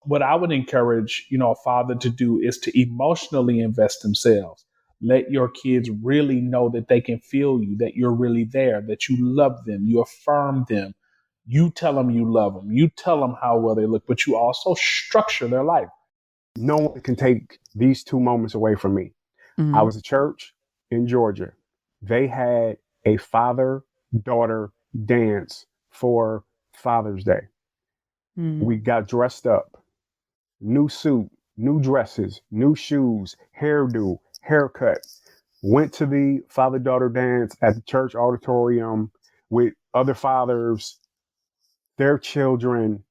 what I would encourage, a father to do is to emotionally invest themselves. Let your kids really know that they can feel you, that you're really there, that you love them, you affirm them. You tell them you love them. You tell them how well they look, but you also structure their life. No one can take these two moments away from me. I Mm. was at church in Georgia. They had a father-daughter dance for Father's Day. Mm. We got dressed up, new suit, new dresses, new shoes, hairdo, haircut. Went to the father-daughter dance at the church auditorium with other fathers, their children,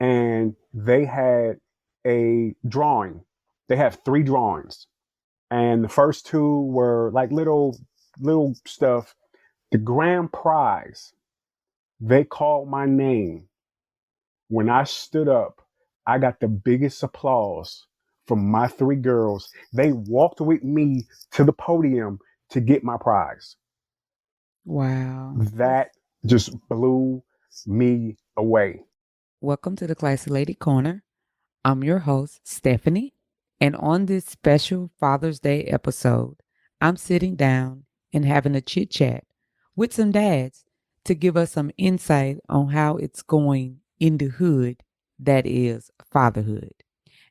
and they had a drawing. They have 3 drawings. And the first 2 were like little stuff. The grand prize, they called my name. When I stood up, I got the biggest applause from my 3 girls. They walked with me to the podium to get my prize. Wow. That just blew me away. Welcome to the Classy Lady Corner. I'm your host, Stephanie. And on this special Father's Day episode, I'm sitting down and having a chit chat with some dads to give us some insight on how it's going in the hood that is fatherhood.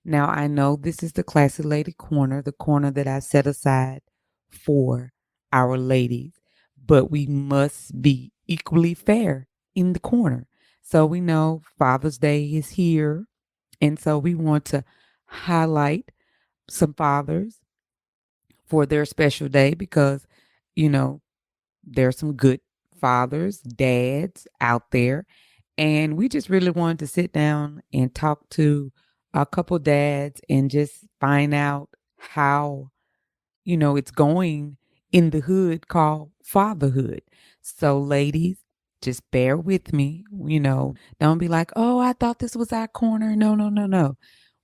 Now, I know this is the Classy Lady Corner, the corner that I set aside for our ladies, but we must be equally fair in the corner. So we know Father's Day is here. And so we want to highlight some fathers for their special day because, you know, there's some good fathers, dads out there. And we just really wanted to sit down and talk to a couple dads and just find out how, it's going in the hood called fatherhood. So, ladies, just bear with me. Don't be like, oh, I thought this was our corner. No, no, no, no.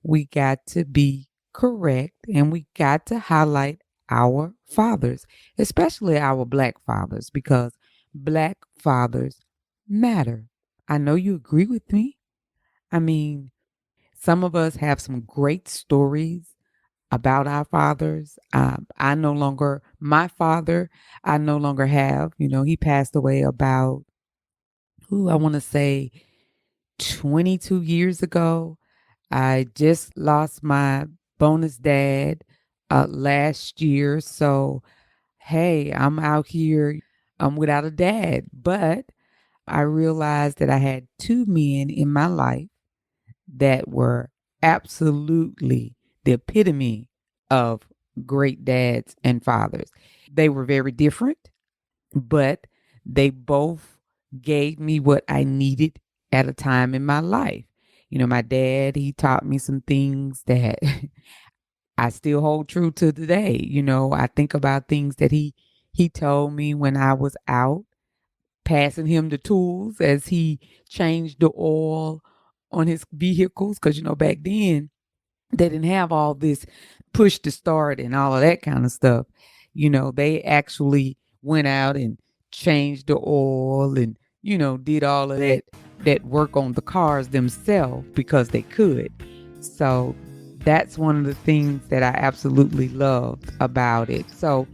We got to be correct and we got to highlight our fathers, especially our Black fathers, because Black fathers matter. I know you agree with me. I mean, some of us have some great stories about our fathers. My father, I no longer have. He passed away about, I want to say 22 years ago. I just lost my bonus dad last year. So, hey, I'm out here without a dad. But I realized that I had 2 men in my life that were absolutely the epitome of great dads and fathers. They were very different, but they both gave me what I needed at a time in my life. My dad, he taught me some things that I still hold true to today. I think about things that he told me when I was out passing him the tools as he changed the oil on his vehicles. Because, back then they didn't have all this push to start and all of that kind of stuff. They actually went out and changed the oil and, did all of that work on the cars themselves because they could. So that's one of the things that I absolutely loved about it. So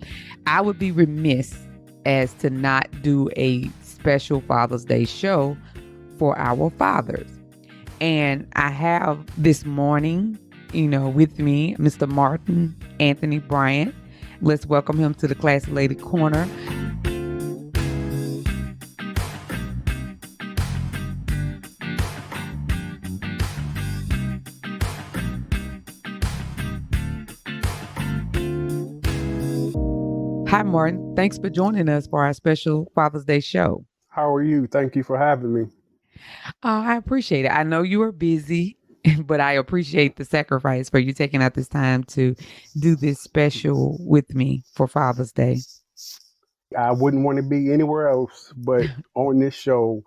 I would be remiss as to not do a special Father's Day show for our fathers. And I have this morning, with me, Mr. Martin Anthony Bryant. Let's welcome him to the Classy Lady Corner. Hi, Martin. Thanks for joining us for our special Father's Day show. How are you? Thank you for having me. I appreciate it. I know you are busy, but I appreciate the sacrifice for you taking out this time to do this special with me for Father's Day. I wouldn't want to be anywhere else but on this show,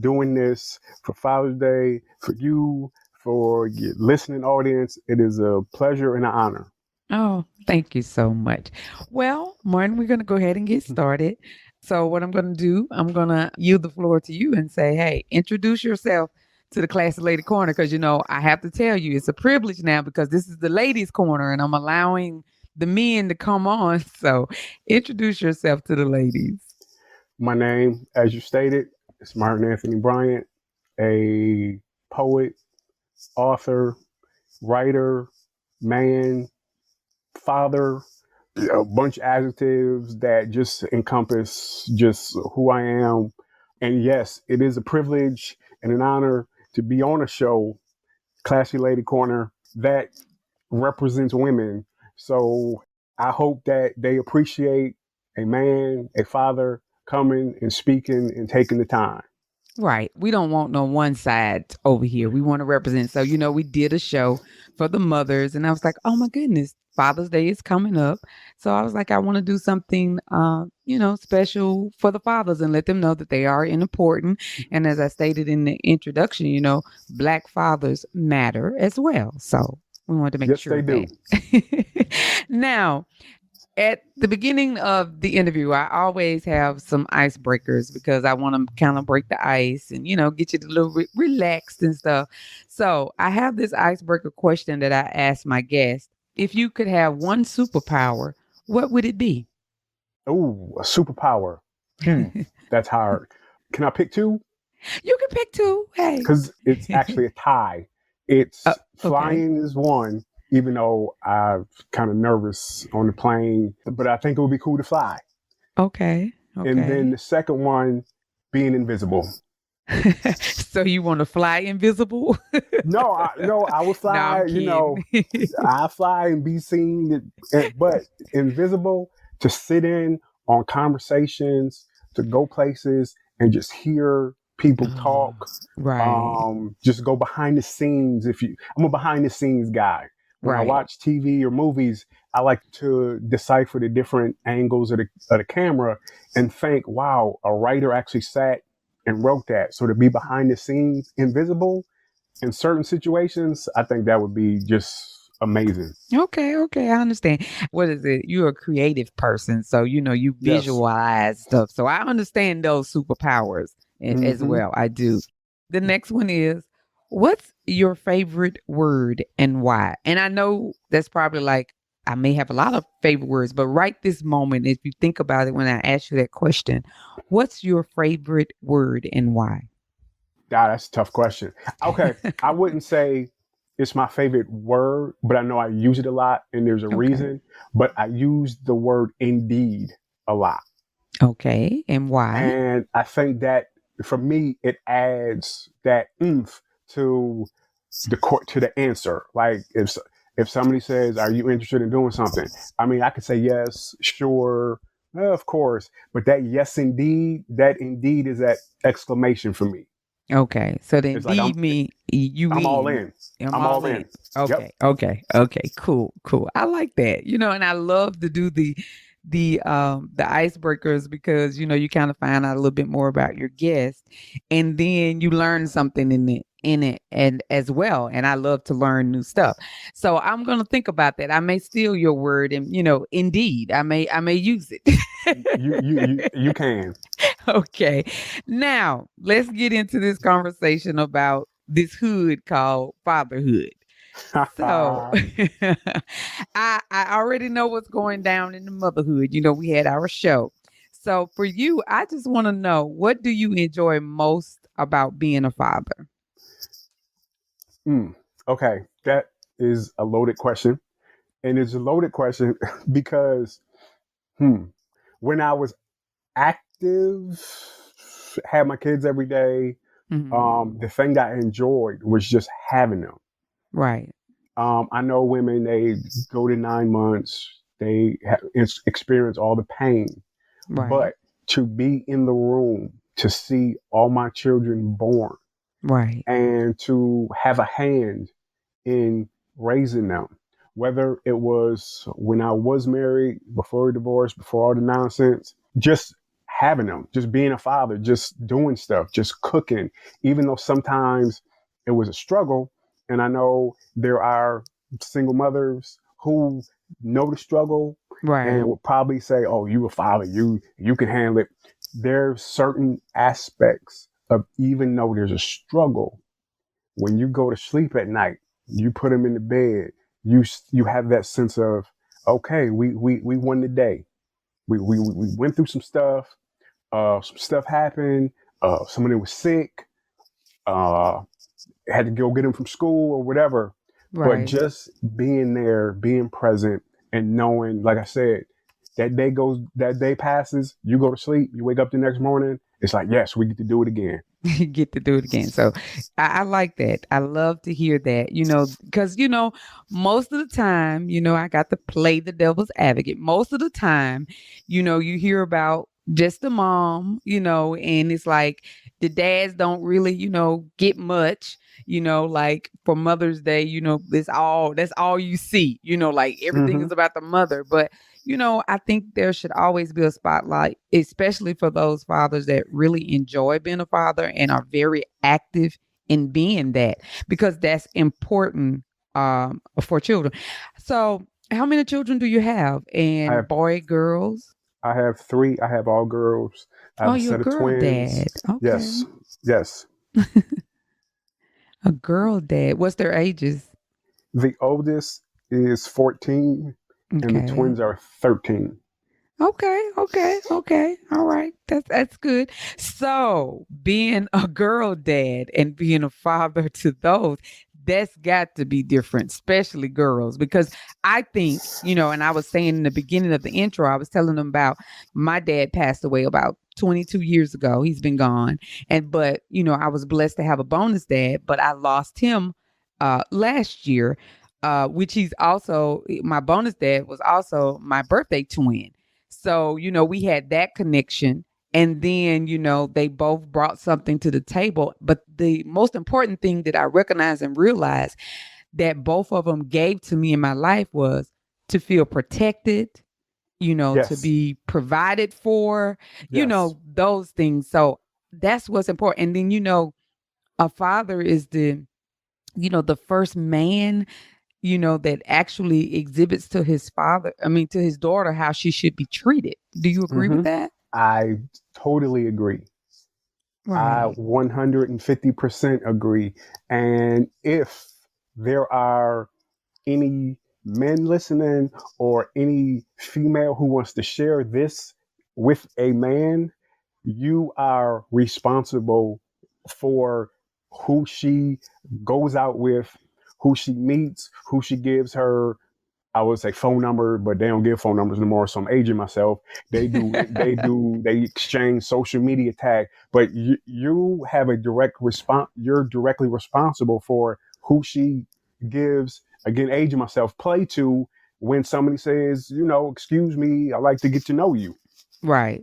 doing this for Father's Day, for you, for your listening audience. It is a pleasure and an honor. Oh, thank you so much. Well, Martin, we're going to go ahead and get started. So what I'm going to do, I'm going to yield the floor to you and say, hey, introduce yourself to the Classy Lady Corner because, I have to tell you, it's a privilege now because this is the ladies' corner and I'm allowing the men to come on. So introduce yourself to the ladies. My name, as you stated, is Martin Anthony Bryant, a poet, author, writer, man, father, a bunch of adjectives that just encompass just who I am. And yes, it is a privilege and an honor to be on a show, Classy Lady Corner, that represents women. So I hope that they appreciate a man, a father coming and speaking and taking the time. Right. We don't want no one side over here. We want to represent. So, we did a show for the mothers, and I was like, oh my goodness, Father's Day is coming up. So I was like, I want to do something, special for the fathers and let them know that they are important. And as I stated in the introduction, Black fathers matter as well. So we wanted to make Yes, sure they do. that. Now, at the beginning of the interview, I always have some icebreakers because I want to kind of break the ice and, get you a little relaxed and stuff. So I have this icebreaker question that I asked my guest. If you could have one superpower, what would it be? Oh, a superpower. That's hard. Can I pick two? You can pick two. Hey. Because it's actually a tie. It's okay. Flying is one, even though I'm kind of nervous on the plane, but I think it would be cool to fly. Okay. And then the second one, being invisible. So you want to fly invisible? No, I would fly, I fly and be seen, but invisible, to sit in on conversations, to go places and just hear people talk. Right. Just go behind the scenes. I'm a behind the scenes guy. When I watch TV or movies, I like to decipher the different angles of the camera and think, wow, a writer actually sat and wrote that. So to be behind the scenes, invisible in certain situations, I think that would be just amazing. Okay, I understand. What is it? You're a creative person, so you visualize stuff. So I understand those superpowers as well. I do. The next one is, what's your favorite word and why? And I know that's probably like, I may have a lot of favorite words, but right this moment, if you think about it, when I ask you that question, what's your favorite word and why? That's a tough question. Okay, I wouldn't say it's my favorite word, but I know I use it a lot and there's a reason. But I use the word indeed a lot. Okay, and why? And I think that for me, it adds that oomph to the answer. Like if somebody says, "Are you interested in doing something?" I mean, I could say yes, sure, of course. But that yes, indeed, that indeed is that exclamation for me. Okay, so the It's like indeed mean you I'm in. all in. I'm all in. Okay, Yep. okay, cool. I like that. And I love to do the icebreakers because you kind of find out a little bit more about your guest, and then you learn something in it and as well. And I love to learn new stuff. So I'm gonna think about that. I may steal your word, and indeed, I may use it. You can. Okay. Now, let's get into this conversation about this hood called fatherhood. So, I already know what's going down in the motherhood. We had our show. So, for you, I just want to know, what do you enjoy most about being a father? Okay, that is a loaded question. And it's a loaded question because when I was active, had my kids every day, the thing that I enjoyed was just having them. Right. I know women, they go to 9 months, they experience all the pain. Right. But to be in the room, to see all my children born, right, and to have a hand in raising them, whether it was when I was married, before divorce, before all the nonsense, just having them, just being a father, just doing stuff, just cooking, even though sometimes it was a struggle. And I know there are single mothers who know the struggle right, and will probably say, "Oh, you a father, you can handle it." There's certain aspects of, even though there's a struggle, when you go to sleep at night, you put them in the bed, you have that sense of, okay, we won the day. We went through some stuff happened, somebody was sick, uh, had to go get him from school or whatever. But Right. just being there, being present, and knowing, like I said, that day passes, you go to sleep, you wake up the next morning, it's like, yes, we get to do it again. Get to do it again. So I like that. I love to hear that, because, most of the time, I got to play the devil's advocate. Most of the time, you hear about just the mom, and it's like the dads don't really, get much, like for Mother's Day, that's all you see, like everything Hmm. is about the mother. But I think there should always be a spotlight, especially for those fathers that really enjoy being a father and are very active in being that, because that's important for children. So, how many children do you have? I And have boy, girls? I have three. I have all girls. I Oh, have a you're a set of girl twins. dad. Okay. Yes, yes. A girl dad. What's their ages? The oldest is 14, and the Okay. twins are 13. Okay. All right. That's good. So, being a girl dad and being a father to those, that's got to be different, especially girls, because I think, and I was saying in the beginning of the intro, I was telling them about my dad passed away about 22 years ago. He's been gone. But, I was blessed to have a bonus dad, but I lost him last year. Which he's also my bonus dad was also my birthday twin. So, we had that connection. And then, they both brought something to the table. But the most important thing that I recognized and realized that both of them gave to me in my life was to feel protected, to Yes, be provided for, yes. those things. So that's what's important. And then, a father is the first man that actually exhibits to his to his daughter how she should be treated. Do you agree with Hmm. that? I totally agree. I Right. 150% agree. And if there are any men listening or any female who wants to share this with a man, you are responsible for who she goes out with, who she meets, who she gives her, I would say, phone number, but they don't give phone numbers anymore. So I'm aging myself. They exchange social media tag, but you have a direct response. You're directly responsible for who she gives, again, aging myself, play to when somebody says, excuse me, I'd like to get to know you. Right.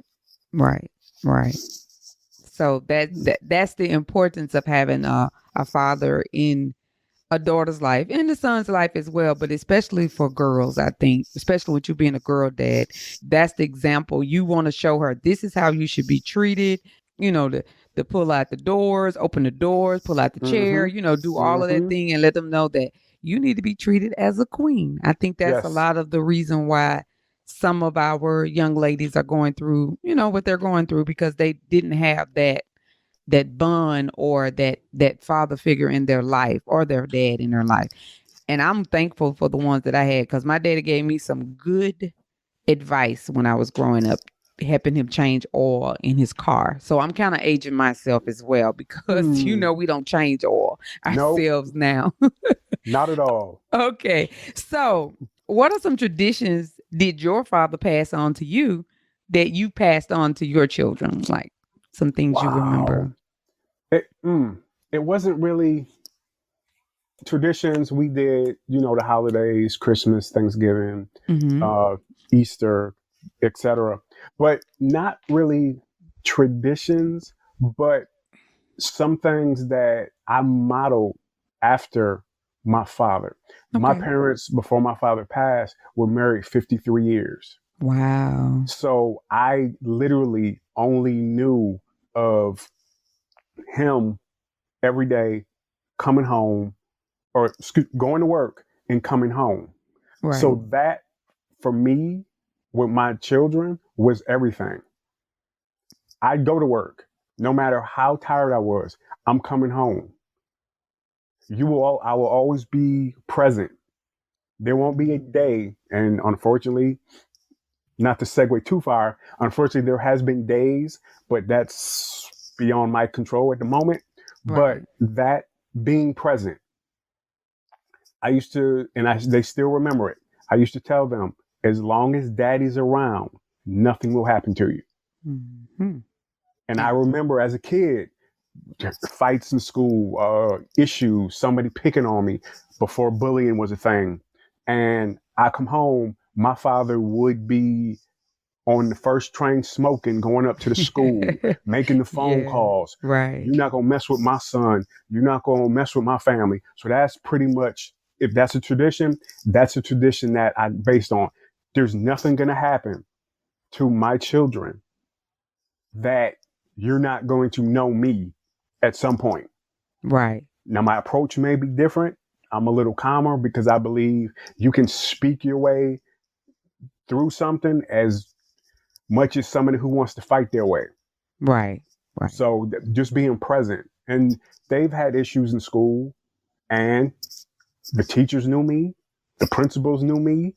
Right. Right. So that's the importance of having a father in a daughter's life and the son's life as well, but especially for girls, I think, especially with you being a girl dad, that's the example you want to show her. This is how you should be treated. To pull out the doors, open the doors, pull out the chair, Mm-hmm. do all of that Mm-hmm. thing and let them know that you need to be treated as a queen. I think that's a Yes. lot of the reason why some of our young ladies are going through, what they're going through, because they didn't have that bond or that father figure in their life or their dad in their life. And I'm thankful for the ones that I had, because my daddy gave me some good advice when I was growing up, helping him change oil in his car. So I'm kind of aging myself as well, because Hmm. we don't change oil Nope. ourselves now. Not at all. Okay. So what are some traditions did your father pass on to you that you passed on to your children? Like some things you Wow. remember. It wasn't really traditions. We did, the holidays, Christmas, Thanksgiving, Mm-hmm. uh, Easter, etc. But not really traditions, but some things that I modeled after my father. My Okay. parents, before my father passed, were married 53 years. Wow. So I literally only knew of him every day coming home or going to work and coming home. Right. So that for me with my children was everything. I'd go to work no matter how tired I was. I'm coming home. I will always be present. There won't be a day, and unfortunately, not to segue too far, unfortunately, there has been days, but that's beyond my control at the moment. But Right. that being present, I used to, they still remember it. I used to tell them, as long as daddy's around, nothing will happen to you. Hmm. And I remember as a kid, fights in school, issues, somebody picking on me before bullying was a thing. And I come home, my father would be on the first train smoking, going up to the school, making the phone Yeah. calls. Right. You're not going to mess with my son. You're not going to mess with my family. So that's pretty much, if that's a tradition that I based on. There's nothing going to happen to my children that you're not going to know me at some point. Right. Now, my approach may be different. I'm a little calmer because I believe you can speak your way through something as much as somebody who wants to fight their way. Right. Right. So just being present. And they've had issues in school, and the teachers knew me, the principals knew me,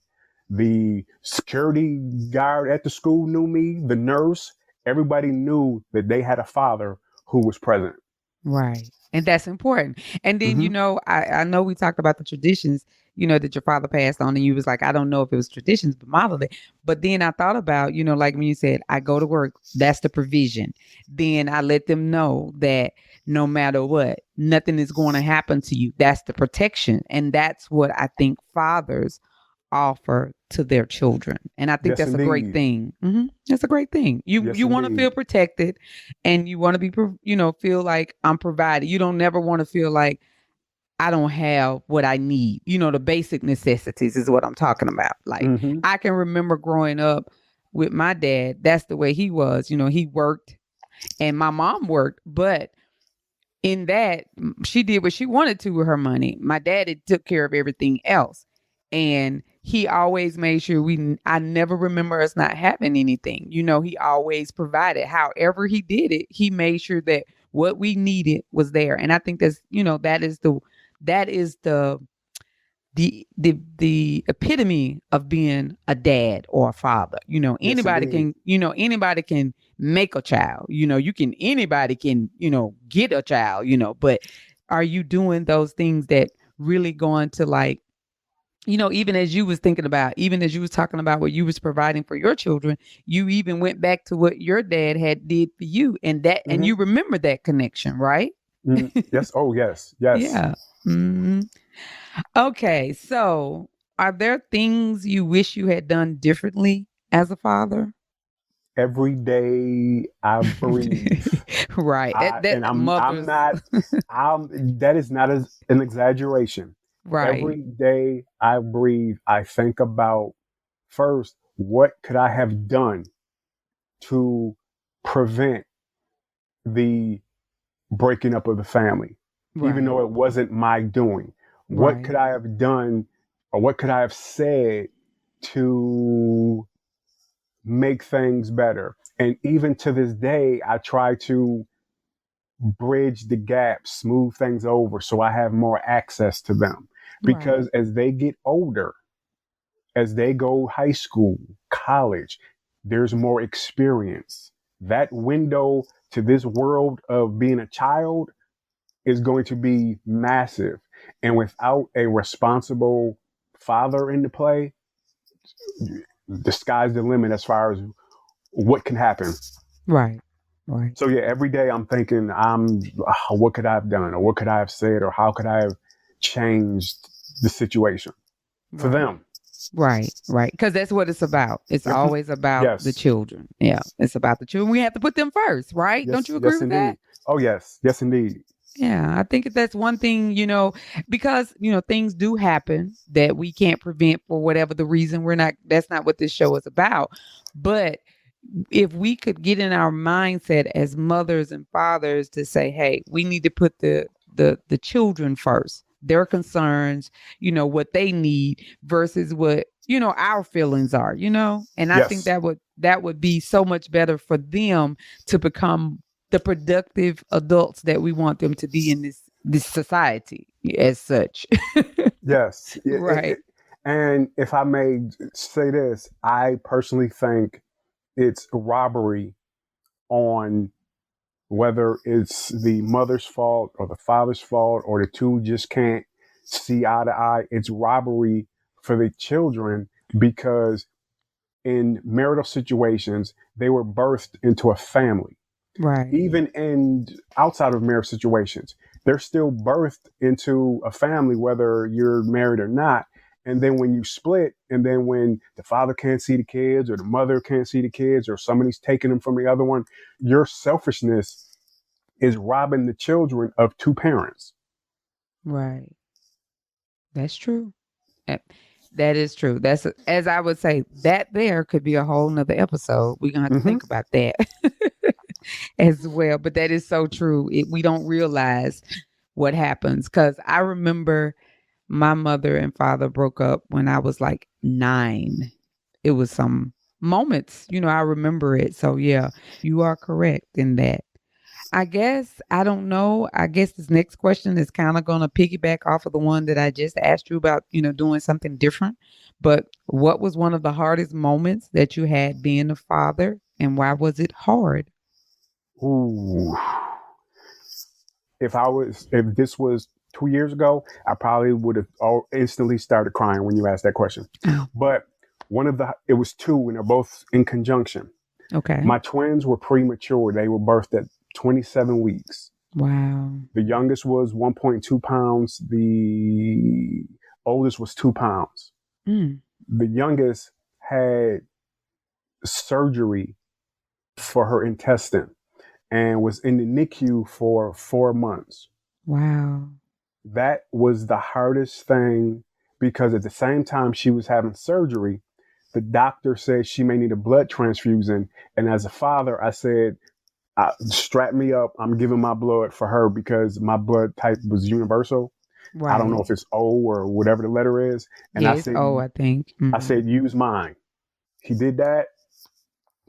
the security guard at the school knew me, the nurse, everybody knew that they had a father who was present. Right. And that's important. And then, Mm-hmm. I know we talked about the traditions, that your father passed on, and you was like, I don't know if it was traditions, but modeled it. But then I thought about, like when you said, I go to work, that's the provision. Then I let them know that no matter what, nothing is going to happen to you. That's the protection. And that's what I think fathers offer to their children. And I think Yes, that's a great indeed. thing. That's a great thing. You Yes, you want to indeed. feel protected, and you want to be feel like I'm provided. You don't never want to feel like I don't have what I need. The basic necessities is what I'm talking about. Like, Mm-hmm. I can remember growing up with my dad. That's the way he was. He worked, and my mom worked, but in that, she did what she wanted to with her money. My daddy took care of everything else, and he always made sure I never remember us not having anything. He always provided. However he did it, he made sure that what we needed was there. And I think that is the epitome of being a dad or a father. Yes, indeed. Anybody can make a child. Anybody can, get a child, but are you doing those things that really going to, like, even as you was talking about what you was providing for your children, you even went back to what your dad had did for you, and Mm-hmm. you remember that connection, right? Mm-hmm. Yes. Oh, yes. Yes. Yeah. Mhm. Okay, so are there things you wish you had done differently as a father? Every day I breathe. Right. That, And that I'm mothers. not, that is not an exaggeration. Right. Every day I breathe, I think about first, what could I have done to prevent the breaking up of the family, even Right. though it wasn't my doing? What could Right. I have done, or what could I have said to make things better? And even to this day, I try to bridge the gap, smooth things over so I have more access to them. Right. Because as they get older, as they go high school, college, there's more experience. That window to this world of being a child is going to be massive. And without a responsible father in the play, the sky's the limit as far as what can happen. Right. Right. So yeah, every day I'm thinking, what could I have done, or what could I have said, or how could I have changed the situation for Right. them? Right. Right. Because that's what it's about. It's Yep. always about the Yes. children. Yeah. It's about the children. We have to put them first, right? Don't Yes. you agree Yes, with that? indeed. Oh yes. Yes, indeed. Yeah, I think that's one thing, because, things do happen that we can't prevent for whatever the reason. That's not what this show is about. But if we could get in our mindset as mothers and fathers to say, hey, we need to put the children first, their concerns, what they need versus what, our feelings are, and I think Yes. that would be so much better for them to become the productive adults that we want them to be this society as such. Yes. Right. And if I may say this, I personally think it's robbery on whether it's the mother's fault or the father's fault or the two just can't see eye to eye. It's robbery for the children because in marital situations, they were birthed into a family. Right. Even in outside of marriage situations, they're still birthed into a family, whether you're married or not. And then when you split, and then when the father can't see the kids or the mother can't see the kids or somebody's taking them from the other one, your selfishness is robbing the children of two parents. Right. That's true. Eh, That is true. That's as I would say, that there could be a whole nother episode. We're gonna have to Mm-hmm. think about that as well. But that is so true. We don't realize what happens. Cause I remember my mother and father broke up when I was like 9. It was some moments, I remember it. So yeah, you are correct in that. I guess I don't know. I guess this next question is kind of going to piggyback off of the one that I just asked you about, doing something different. But what was one of the hardest moments that you had being a father, and why was it hard? Ooh. If this was 2 years ago, I probably would have instantly started crying when you asked that question. Oh, But it was two, and they're both in conjunction. okay. My twins were premature. They were birthed at 27 weeks. Wow. The youngest was 1.2 pounds. The oldest was 2 pounds. Mm. The youngest had surgery for her intestine and was in the NICU for 4 months. Wow. That was the hardest thing because at the same time she was having surgery, the doctor said she may need a blood transfusion. And as a father, I said, strap me up. I'm giving my blood for her because my blood type was universal. I don't know Right. if it's O or whatever the letter is. And Yes. Oh, I think. I said, use mine. He did that.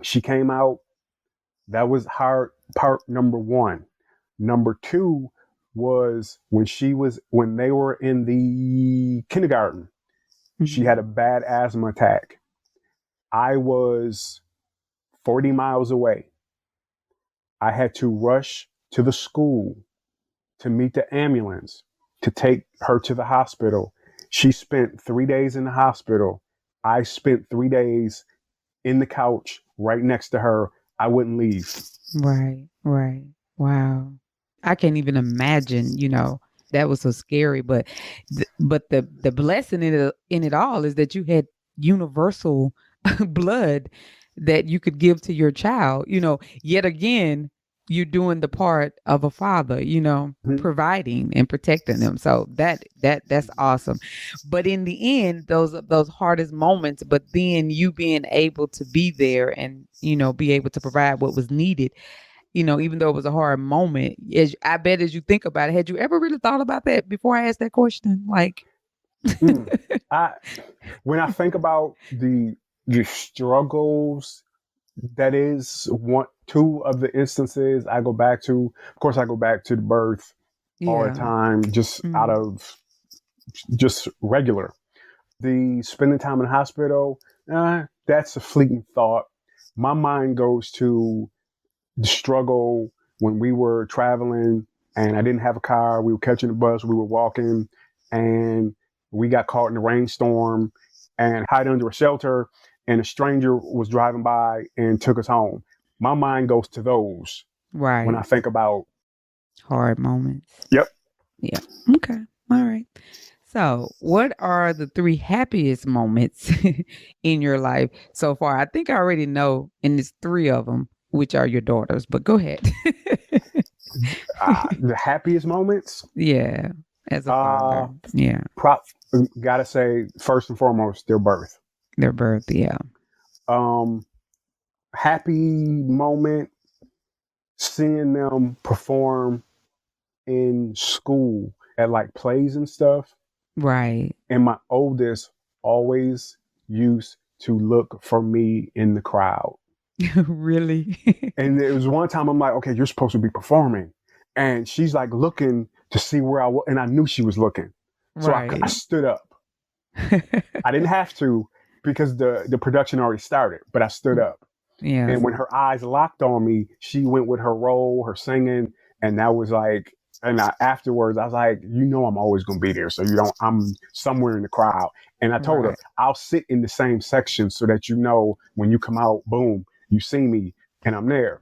She came out. That was hard part number one. Number two was when they were in the kindergarten, she had a bad asthma attack. I was 40 miles away. I had to rush to the school to meet the ambulance to take her to the hospital. She spent 3 days in the hospital. I spent 3 days in the couch right next to her. I wouldn't leave. Right. Right. Wow. I can't even imagine, that was so scary. But the blessing in it all is that you had universal blood that you could give to your child. Yet again, you're doing the part of a father, Mhm. providing and protecting them. So that's awesome. But in the end, those hardest moments, but then you being able to be there and be able to provide what was needed, even though it was a hard moment, I bet as you think about it, had you ever really thought about that before I asked that question? Like, Mm. I when I think about the struggles, that is two of the instances I go back to. Of course, I go back to the birth all the yeah. time, just out Mm. of just regular. The spending time in the hospital, that's a fleeting thought. My mind goes to the struggle when we were traveling and I didn't have a car. We were catching the bus, we were walking, and we got caught in a rainstorm and hid under a shelter. And a stranger was driving by and took us home. My mind goes to those when I Right. think about. Hard moments. Yep. Yeah. Okay. All right. So, what are the 3 happiest moments in your life so far? I think I already know, and it's 3 of them, which are your daughters, but go ahead. The happiest moments. Yeah. As a Uh, father. Yeah. prop. Gotta say, first and foremost, their birth. Their birth. Yeah. Um, happy moment seeing them perform in school at like plays and stuff. Right. And my oldest always used to look for me in the crowd. Really? And there was one time I'm like, okay, you're supposed to be performing. And she's like looking to see where I was, and I knew she was looking. So I Right. stood up. I didn't have to because the production already started, but I stood up. Yes. And when her eyes locked on me, she went with her role, her singing, and that was like. And afterwards, I was like, I'm always gonna be there, so I'm somewhere in the crowd. And I told her, Right. I'll sit in the same section so that when you come out, boom, you see me, and I'm there.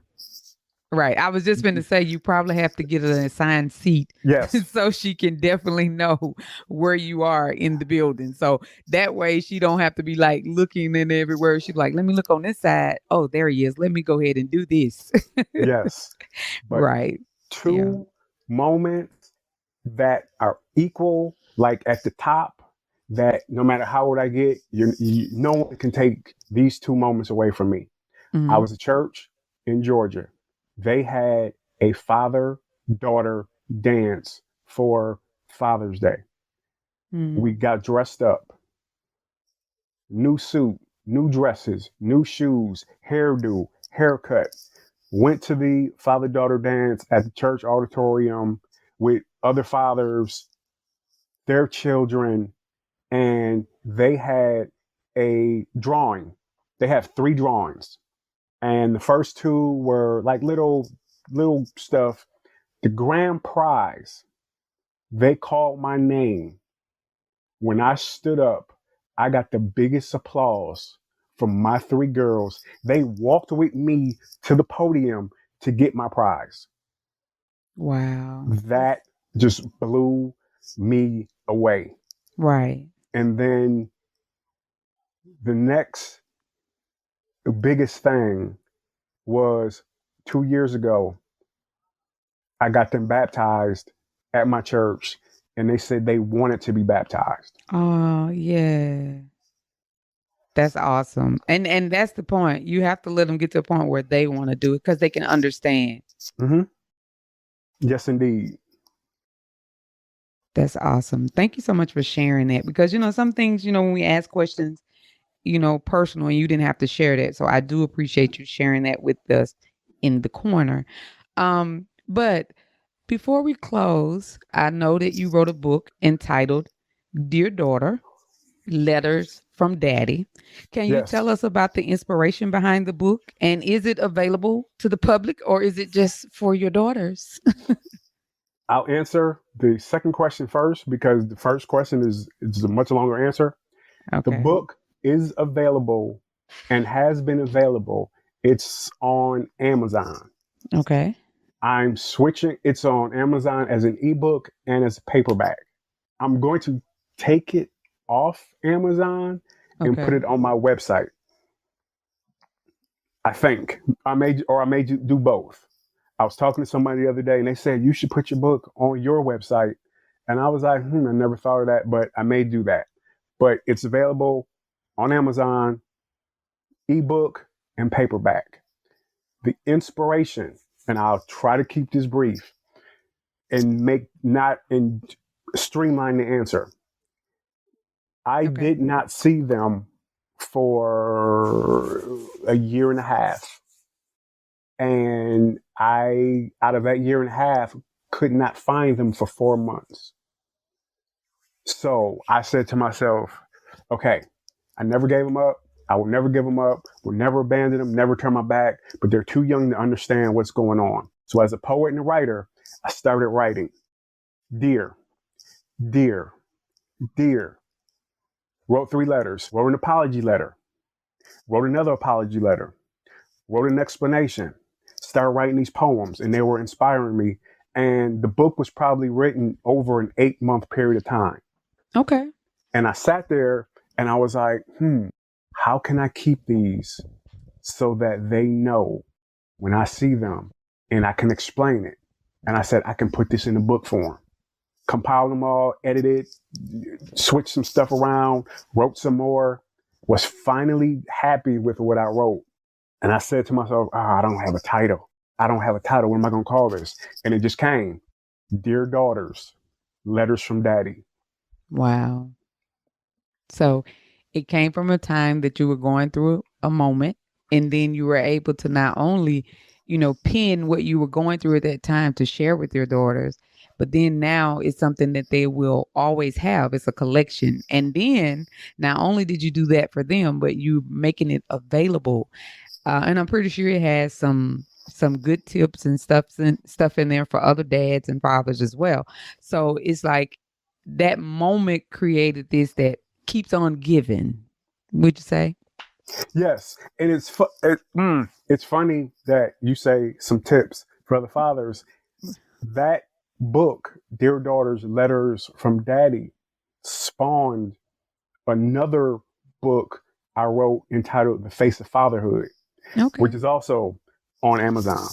Right. I was just going to say you probably have to get an assigned seat Yes, so she can definitely know where you are in the building. So that way she don't have to be like looking in everywhere. She's like, let me look on this side. Oh, there he is. Let me go ahead and do this. yes. But Right. Yeah. two moments that are equal, like at the top, that no matter how old I get, no one can take these two moments away from me. I Mhm. was at church in Georgia. They had a father-daughter dance for Father's Day. Mhm. We got dressed up, new suit, new dresses, new shoes, hairdo, haircut. Went to the father-daughter dance at the church auditorium with other fathers, their children, and they had a drawing. They have 3 drawings. And the first 2 were like little stuff. The grand prize, they called my name. When I stood up, I got the biggest applause from my 3 girls. They walked with me to the podium to get my prize. Wow. That just blew me away. Right. And then the next biggest thing was 2 years ago. I got them baptized at my church, and they said they wanted to be baptized. Oh, yeah. That's awesome. And that's the point. You have to let them get to a point where they want to do it because they can understand. Mm-hmm. Yes, indeed. That's awesome. Thank you so much for sharing that because, some things, when we ask questions, personal and you didn't have to share that. So I do appreciate you sharing that with us in the corner. But before we close, I know that you wrote a book entitled Dear Daughter, Letters from Daddy. Can you Yes. tell us about the inspiration behind the book? And is it available to the public or is it just for your daughters? I'll answer the second question first because the first question is a much longer answer. The Okay. book is available and has been available. It's on Amazon. Okay. I'm switching. It's on Amazon as an ebook and as a paperback. I'm going to take it off Amazon and put Okay. it on my website. I think I may do both. I was talking to somebody the other day and they said you should put your book on your website. And I was like, I never thought of that, but I may do that. But it's available on Amazon, ebook and paperback. The inspiration, and I'll try to keep this brief and streamline the answer. I Okay. did not see them for a year and a half. And out of that year and a half, could not find them for 4 months. So I said to myself, okay, I never gave them up. I will never give them up. Will never abandon them, never turn my back. But they're too young to understand what's going on. So as a poet and a writer, I started writing, dear, dear, dear. Wrote 3 letters, wrote an apology letter, wrote another apology letter, wrote an explanation, started writing these poems, and they were inspiring me. And the book was probably written over an 8-month period of time. Okay. And I sat there and I was like, how can I keep these so that they know when I see them and I can explain it? And I said, I can put this in a book form. Compiled them all, edited, switched some stuff around, wrote some more, was finally happy with what I wrote. And I said to myself, I don't have a title. I don't have a title. What am I going to call this? And it just came. Dear Daughters, Letters from Daddy. Wow. So it came from a time that you were going through a moment, and then you were able to not only, pen what you were going through at that time to share with your daughters. But then now it's something that they will always have. It's a collection. And then not only did you do that for them, but you making it available. And I'm pretty sure it has some good tips and stuff in there for other dads and fathers as well. So it's like that moment created this that keeps on giving. Would you say? Yes, and it's funny that you say some tips for the fathers. That book, Dear Daughters, Letters from Daddy, spawned another book I wrote entitled The Face of Fatherhood, Okay. which is also on Amazon.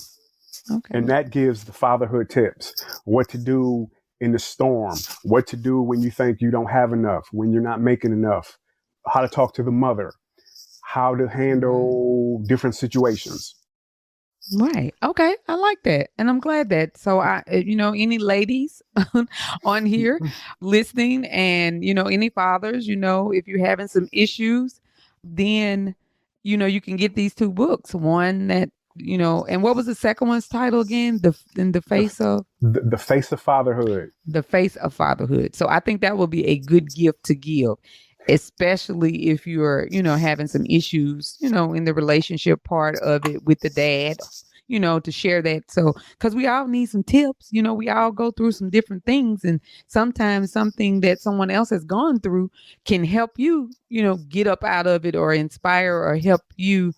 Okay. And that gives the fatherhood tips, what to do in the storm, what to do when you think you don't have enough, when you're not making enough, how to talk to the mother, how to handle different situations. Right. Okay. I like that. And I'm glad that. So any ladies on here listening and, any fathers, if you're having some issues, then, you can get these two books. One that, and what was the second one's title again? In the face of The Face of Fatherhood. The Face of Fatherhood. So I think that would be a good gift to give, especially if you're, having some issues, in the relationship part of it with the dad, to share that. So, because we all need some tips, we all go through some different things. And sometimes something that someone else has gone through can help you, get up out of it or inspire or help you,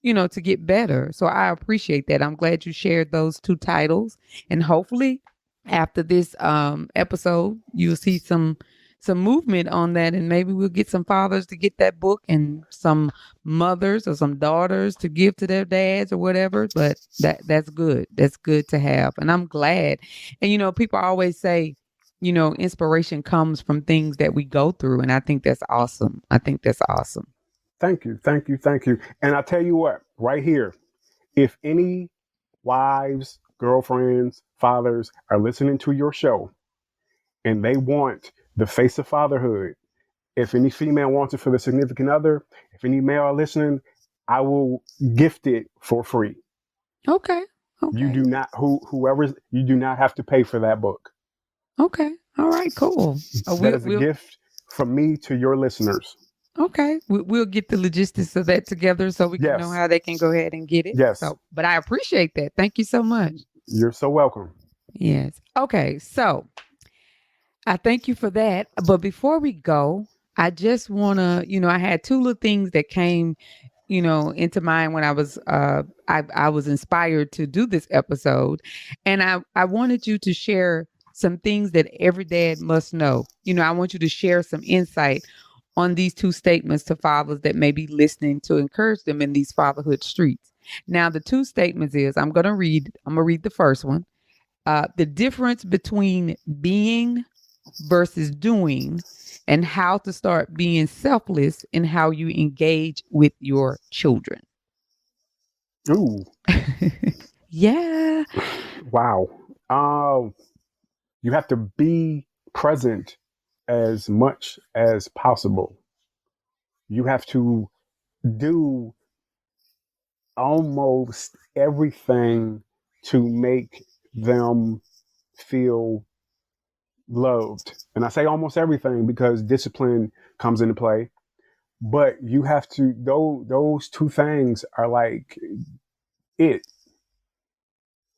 to get better. So I appreciate that. I'm glad you shared those two titles. And hopefully after this episode, you'll see some movement on that, and maybe we'll get some fathers to get that book and some mothers or some daughters to give to their dads or whatever. But that's good. That's good to have. And I'm glad. And people always say, inspiration comes from things that we go through. And I think that's awesome. Thank you. And I tell you what, right here, if any wives, girlfriends, fathers are listening to your show and they want The Face of Fatherhood, if any female wants it for the significant other, if any male are listening, I will gift it for free. Okay. You do not, you do not have to pay for that book. Okay. All right, cool. That is a gift from me to your listeners. Okay. We'll get the logistics of that together so we can know how they can go ahead and get it. Yes. So, but I appreciate that. Thank you so much. You're so welcome. Yes. Okay. So I thank you for that. But before we go, I just want to, I had two little things that came, into mind when I was I was inspired to do this episode. And I wanted you to share some things that every dad must know. I want you to share some insight on these two statements to fathers that may be listening to encourage them in these fatherhood streets. Now, the two statements is I'm going to read the first one. The difference between being versus doing, and how to start being selfless in how you engage with your children. Ooh. Yeah. Wow. You have to be present as much as possible. You have to do almost everything to make them feel loved. And I say almost everything because discipline comes into play. But you have to, those two things are like it.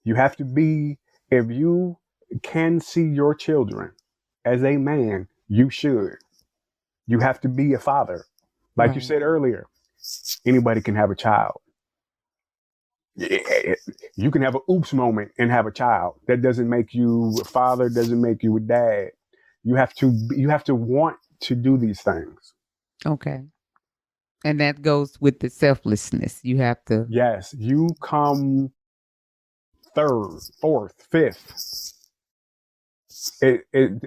You have to be, if you can see your children as a man, you should. You have to be a father. Like you said earlier, anybody can have a child. You can have an oops moment and have a child. That doesn't make you a father, doesn't make you a dad. You have to want to do these things. Okay. And that goes with the selflessness. You have to. Yes. You come third, fourth, fifth.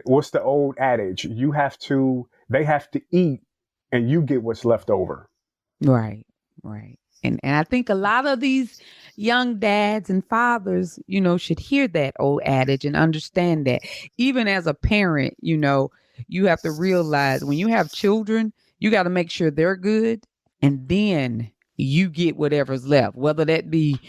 What's the old adage? They have to eat and you get what's left over. Right. And I think a lot of these young dads and fathers, should hear that old adage and understand that. Even as a parent, you have to realize when you have children, you got to make sure they're good, and then you get whatever's left, whether that be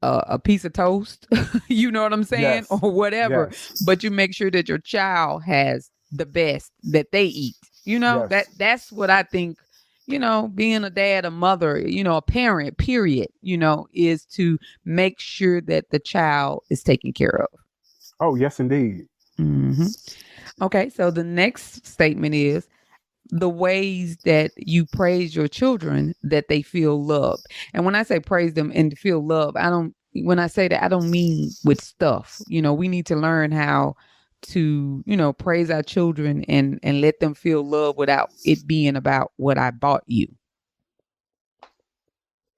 a piece of toast, you know what I'm saying, Yes. or whatever, Yes. but you make sure that your child has the best that they eat. Yes. That's what I think, being a dad, a mother, a parent, period, is to make sure that the child is taken care of. Oh, yes, indeed. hmm Okay, so the next statement is the ways that you praise your children that they feel loved. And when I say praise them and feel love, when I say that, I don't mean with stuff. We need to learn how to, praise our children and let them feel love without it being about what I bought you.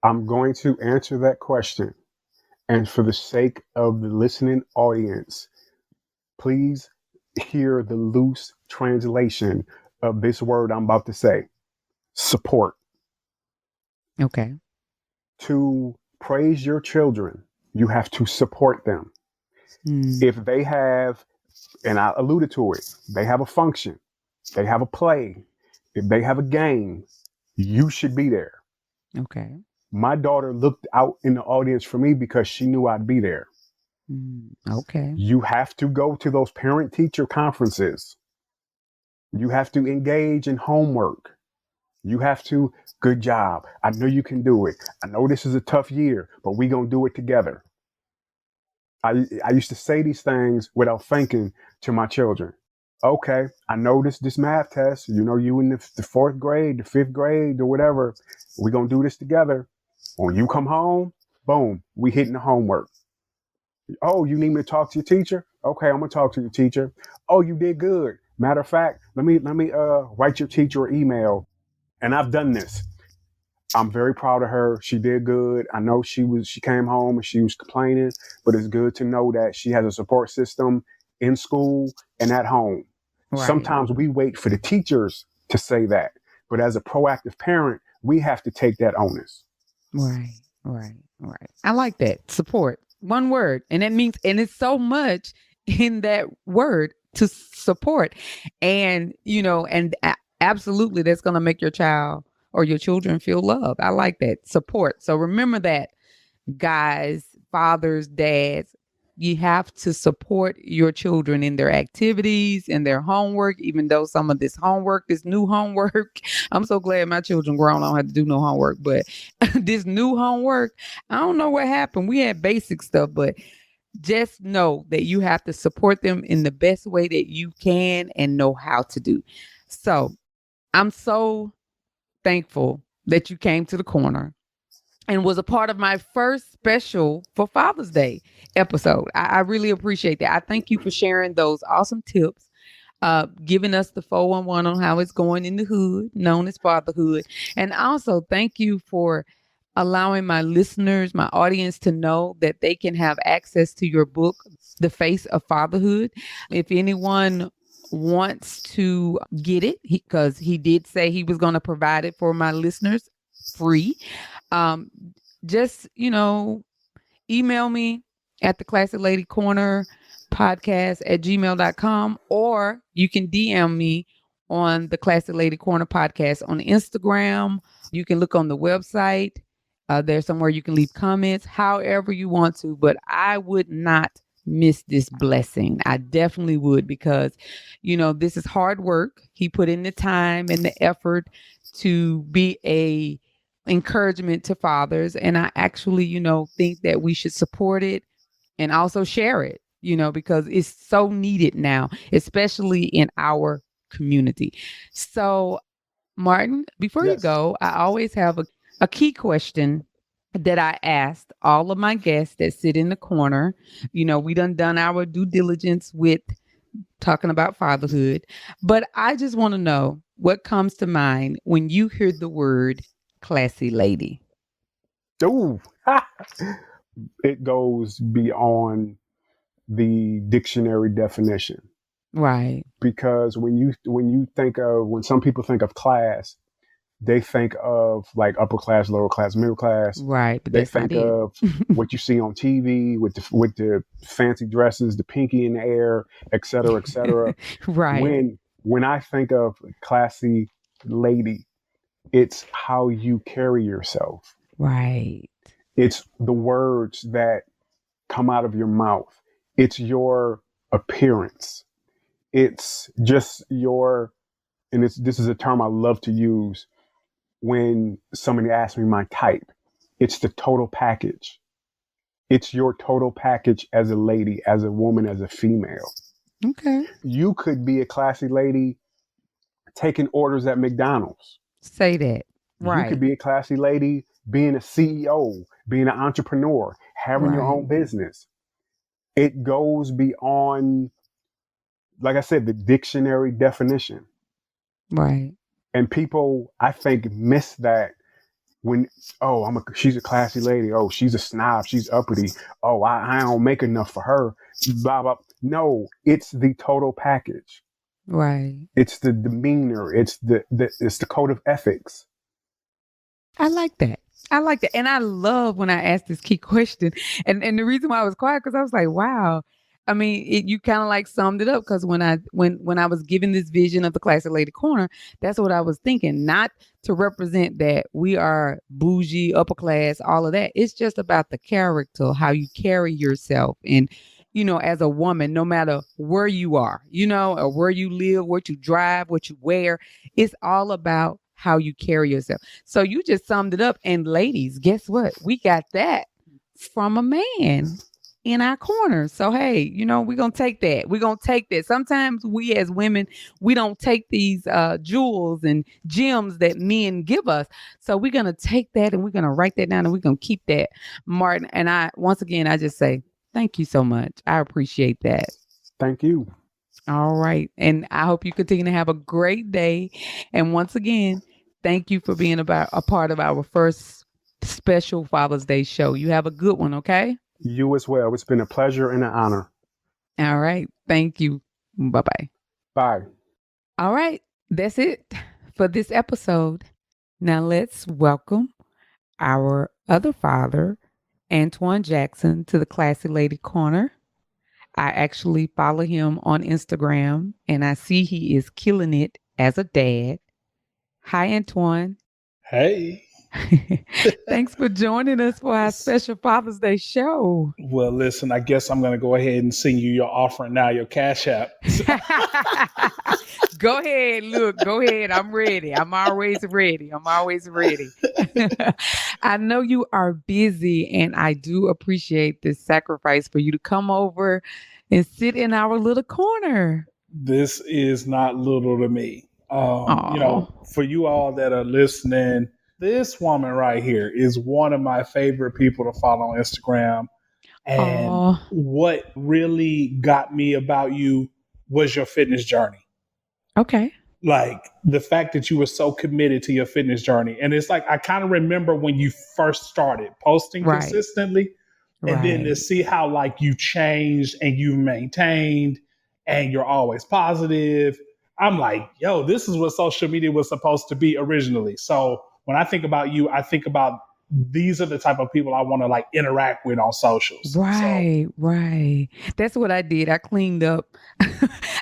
I'm going to answer that question. And for the sake of the listening audience, please hear the loose translation of this word I'm about to say: support. Okay. To praise your children, you have to support them. Mm, If they have, and I alluded to it, they have a function, they have a play, if they have a game, you should be there. okay. My daughter looked out in the audience for me because she knew I'd be there. Okay. You have to go to those parent teacher conferences. You have to engage in homework. You have to, good job. I know you can do it. I know this is a tough year, but we're going to do it together. I used to say these things without thinking to my children. Okay, I know this math test, you in the fourth grade, the fifth grade, or whatever. We're going to do this together. When you come home, boom, we hitting the homework. Oh, you need me to talk to your teacher? Okay, I'm gonna talk to your teacher. Oh, you did good. Matter of fact, let me write your teacher an email. And I've done this. I'm very proud of her. She did good. I know she came home and she was complaining, but it's good to know that she has a support system in school and at home. Right. Sometimes we wait for the teachers to say that, but as a proactive parent, we have to take that onus. Right, right, right. I like that. Support. One word. And that means, and it's so much in that word to support. And, absolutely that's going to make your child or your children feel loved. I like that. Support. So remember that, guys, fathers, dads, you have to support your children in their activities, in their homework, even though some of this new homework, I'm so glad my children grown. I don't have to do no homework, but this new homework, I don't know what happened. We had basic stuff, but just know that you have to support them in the best way that you can and know how to do. So I'm so thankful that you came to the corner and was a part of my first special for Father's Day episode. I really appreciate that. I thank you for sharing those awesome tips, giving us the 411 on how it's going in the hood, known as fatherhood. And also thank you for allowing my listeners, my audience to know that they can have access to your book, The Face of Fatherhood. If anyone wants to get it, because he did say he was going to provide it for my listeners free, um, just, email me at the Classic Lady Corner podcast at gmail.com, or you can DM me on the Classic Lady Corner podcast on Instagram. You can look on the website. There's somewhere you can leave comments, however you want to, but I would not miss this blessing. I definitely would, because, this is hard work. He put in the time and the effort to be a encouragement to fathers. And I actually, think that we should support it and also share it, because it's so needed now, especially in our community. So, Martin, before you Yes. go, I always have a key question that I asked all of my guests that sit in the corner. We done our due diligence with talking about fatherhood, but I just want to know what comes to mind when you hear the word classy lady. Ooh, it goes beyond the dictionary definition, Right, because when some people think of class, they think of like upper class, lower class, middle class. right, but They that's not think it. of what you see on TV with the fancy dresses, the pinky in the air, et cetera, et cetera. Right, When I think of classy lady, it's how you carry yourself. right. It's the words that come out of your mouth. It's your appearance. It's just your, and this is a term I love to use when somebody asks me my type. It's the total package. It's your total package as a lady, as a woman, as a female. Okay. You could be a classy lady taking orders at McDonald's. Say that. You could Right. be a classy lady being a CEO, being an entrepreneur, having your own Right. business. It goes beyond, like I said, the dictionary definition. Right. And people, I think, miss that when, oh, she's a classy lady. Oh, she's a snob. She's uppity. Oh, I don't make enough for her. Blah, blah. No, it's the total package. Right. It's the demeanor. It's the code of ethics. I like that. I like that. And I love when I ask this key question. And the reason why I was quiet, because I was like, wow. I mean, you kind of like summed it up, because when I was given this vision of the Classy Lady Corner, that's what I was thinking. Not to represent that we are bougie, upper class, all of that. It's just about the character, how you carry yourself. And, as a woman, no matter where you are, or where you live, what you drive, what you wear, it's all about how you carry yourself. So you just summed it up. And ladies, guess what? We got that from a man in our corner. So, hey, we're going to take that. We're going to take that. Sometimes we as women, we don't take these jewels and gems that men give us. So we're going to take that and we're going to write that down and we're going to keep that, Martin. And once again, I just say, thank you so much. I appreciate that. Thank you. All right. And I hope you continue to have a great day. And once again, thank you for being a part of our first special Father's Day show. You have a good one, okay? You as well. It's been a pleasure and an honor. All right. Thank you. Bye-bye. Bye. All right. That's it for this episode. Now let's welcome our other father, Antwain Jackson, to the Classy Lady Corner. I actually follow him on Instagram and I see he is killing it as a dad. Hi, Antwain. Hey. Thanks for joining us for our special Father's Day show. Well, listen, I guess I'm going to go ahead and send you your offering now, your Cash App. Go ahead. Look, go ahead. I'm ready. I'm always ready. I know you are busy and I do appreciate this sacrifice for you to come over and sit in our little corner. This is not little to me. For you all that are listening, this woman right here is one of my favorite people to follow on Instagram. And what really got me about you was your fitness journey. Okay. Like the fact that you were so committed to your fitness journey. And it's like, I kind of remember when you first started posting consistently, and then to see how like you changed and you've maintained and you're always positive. I'm like, yo, this is what social media was supposed to be originally. So when I think about you, I think about these are the type of people I want to like interact with on socials. Right. That's what I did. I cleaned up.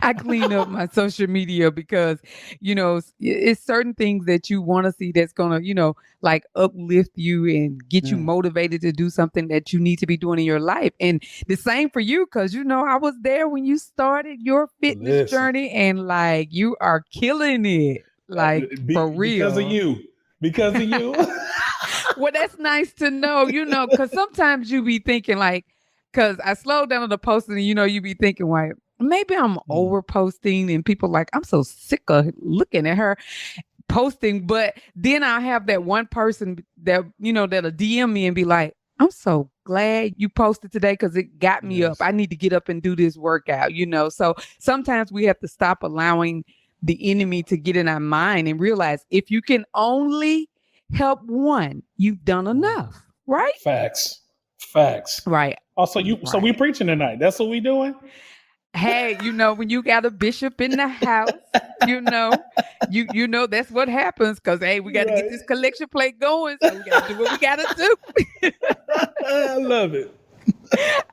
I cleaned up my social media because, it's certain things that you want to see that's going to, like uplift you and get you motivated to do something that you need to be doing in your life. And the same for you, because, I was there when you started your fitness journey and like you are killing it. Like for real. Because of you. Well, that's nice to know, because sometimes you be thinking like, because I slowed down on the posting and, you be thinking like, maybe I'm over posting and people like, I'm so sick of looking at her posting. But then I have that one person that, that'll DM me and be like, I'm so glad you posted today because it got me up. I need to get up and do this workout, So sometimes we have to stop allowing the enemy to get in our mind and realize if you can only help one, you've done enough, right? Facts. Right. Also, so we preaching tonight. That's what we doing? Hey, when you got a bishop in the house, you that's what happens because, hey, we got to get this collection plate going. So we got to do what we got to do. I love it.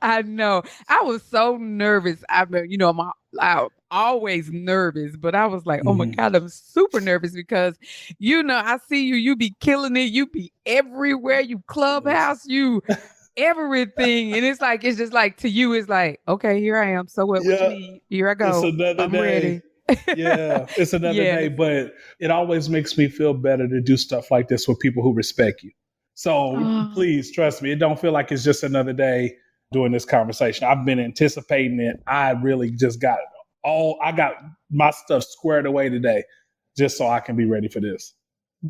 I know. I was so nervous. I mean, I'm always nervous, but I was like, oh my Mhm. God, I'm super nervous because, I see you be killing it. You be everywhere. You Yes. clubhouse, you everything. And it's just like to you, it's like, okay, here I am. So what you Yeah, need? Here I it's go. another I'm day. ready. Yeah, it's another day, Yes. but it always makes me feel better to do stuff like this with people who respect you. So Oh, please trust me, it don't feel like it's just another day doing this conversation. I've been anticipating it. I really just I got my stuff squared away today just so I can be ready for this.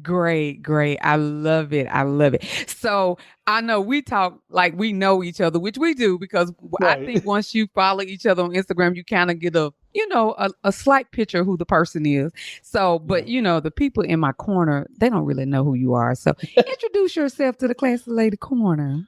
great, great. I love it. I love it. So I know we talk like we know each other, which we do because I Right. think once you follow each other on Instagram, you kind of get a slight picture of who the person is. So, but Yeah. the people in my corner, they don't really know who you are. So introduce yourself to the classy lady corner.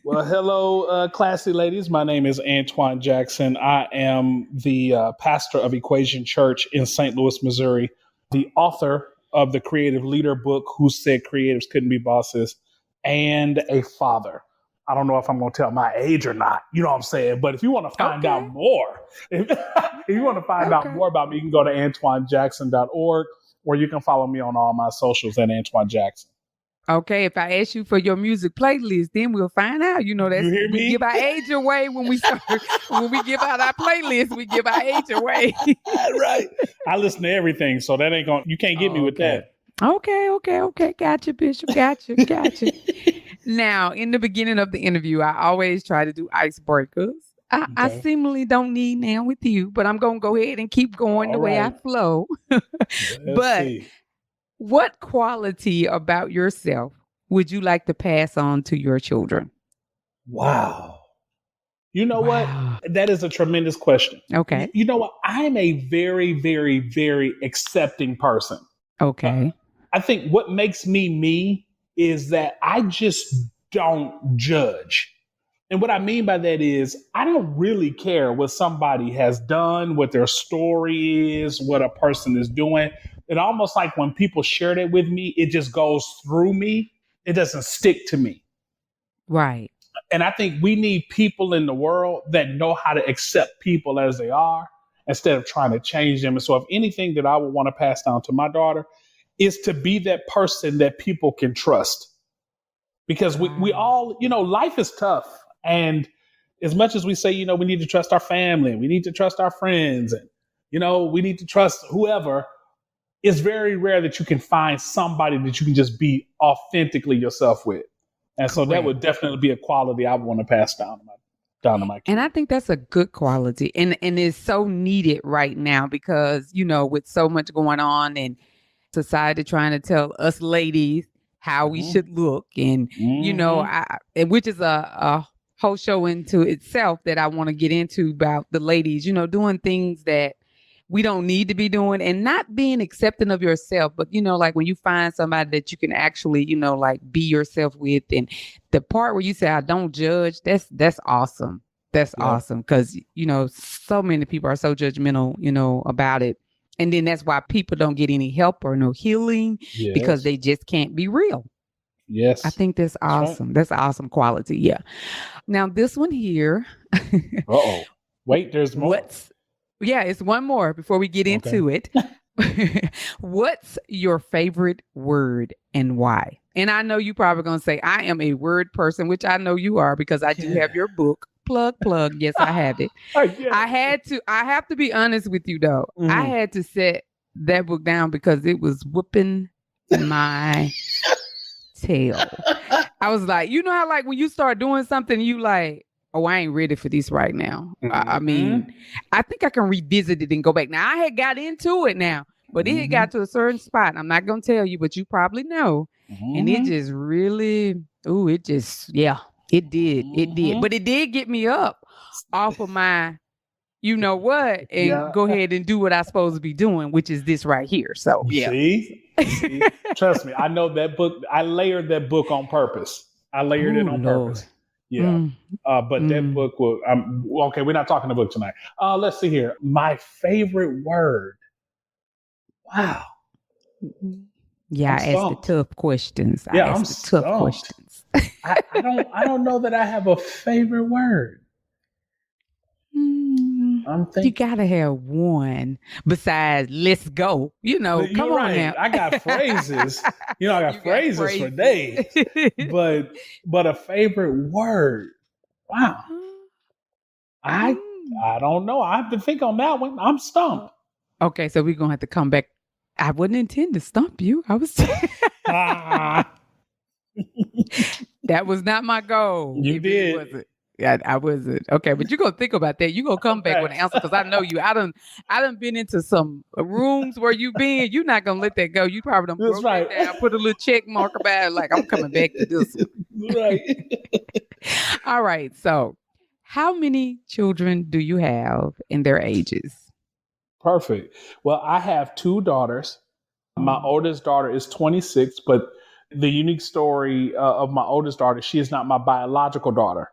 Well, hello, classy ladies. My name is Antwain Jackson. I am the pastor of Equation Church in St. Louis, Missouri, the author of the Creative Leader book, Who Said Creatives Couldn't Be Bosses, and a father. I don't know if I'm going to tell my age or not. You know what I'm saying? But if you want to find out Okay. more, if you want to find out Okay. more about me, you can go to antwainjackson.org, or you can follow me on all my socials at Antwain Jackson. Okay, if I ask you for your music playlist, then we'll find out. You hear We give me? our age away when we start when we give out our playlist, we give our age away. Right. I listen to everything, so that ain't going. You can't get me Oh, with okay. that. Okay. Gotcha, Bishop. Gotcha. Now, in the beginning of the interview, I always try to do icebreakers. I Okay. seemingly don't need now with you, but I'm gonna go ahead and keep going All the way I right. flow. Let's But see. what quality about yourself would you like to pass on to your children? Wow. You know what? Wow. That is a tremendous question. Okay. You know what? I'm a very, very, very accepting person. Uh, Okay. I think what makes me me is that I just don't judge. And what I mean by that is, I don't really care what somebody has done, what their story is, what a person is doing. It almost like when people share that with me, it just goes through me. It doesn't stick to me. Right. And I think we need people in the world that know how to accept people as they are instead of trying to change them. And so, if anything that I would want to pass down to my daughter is to be that person that people can trust. Because we Wow. all, life is tough. And as much as we say, we need to trust our family, we need to trust our friends, and, we need to trust whoever, it's very rare that you can find somebody that you can just be authentically yourself with. And so that Correct. would definitely be a quality I would want to pass down to my And I kids. think that's a good quality and it's so needed right now because, with so much going on and society trying to tell us ladies how we Hmm. should look and, Hmm. which is a whole show into itself that I want to get into about the ladies, doing things that we don't need to be doing and not being accepting of yourself. But, like when you find somebody that you can actually, like be yourself with and the part where you say, I don't judge, that's awesome. That's Yep. awesome. Cause, so many people are so judgmental, about it. And then that's why people don't get any help or no healing because Yes. they just can't be real. I Yes. think that's That's right. awesome. That's awesome quality. Yeah. Now, this one here, Uh oh. Wait, there's more. what's yeah, it's one more before we get Okay. into it. What's your favorite word and why? And I know you probably gonna say I am a word person, which I know you are because I do Yeah. have your book. Plug. Yes, I have it. Yeah. I have to be honest with you though. I Mhm. had to set that book down because it was whooping my tail. I was like, you know how like when you start doing something, you like, oh, I ain't ready for this right now. I mean, Mhm. I think I can revisit it and go back. Now I had got into it now, but it had Mhm. got to a certain spot. I'm not gonna tell you, but you probably know. And it Mhm. just really, it did. It did. Mhm. But it did get me up off of my you know what, and Yeah. go ahead and do what I'm supposed to be doing, which is this right here. So You yeah. see? You see? Trust me, I know that book. I layered that book on purpose. I layered it Oh on Lord. purpose. Yeah. Mm, But that mm. book will, okay, we're not talking the book tonight. Let's see here. My favorite word. Wow. Yeah, I'm I ask the stumped. tough questions. I Yeah, I'm ask the tough stumped. questions. I don't know that I have a favorite word. I'm You thinking. gotta have one besides "let's go." You're Come on right. now. I got phrases. I got You got phrases for days. But a favorite word. Wow. I Mm. I don't know. I have to think on that one. I'm stumped. Okay, so we're gonna have to come back. I wouldn't intend to stump you. I was Ah, that was not my goal. you It really did. wasn't. Yeah, I wasn't. Okay, but you're gonna think about that. You're gonna come back with Okay. an answer because I know you. I done been into some rooms where you been. You're not gonna let that go. You probably done That's broke that right. down, put a little check mark about it, like I'm coming back to this one. Right. All right. So how many children do you have and their ages? Perfect. Well, I have two daughters. My oldest daughter is 26, but the unique story of my oldest daughter, she is not my biological daughter.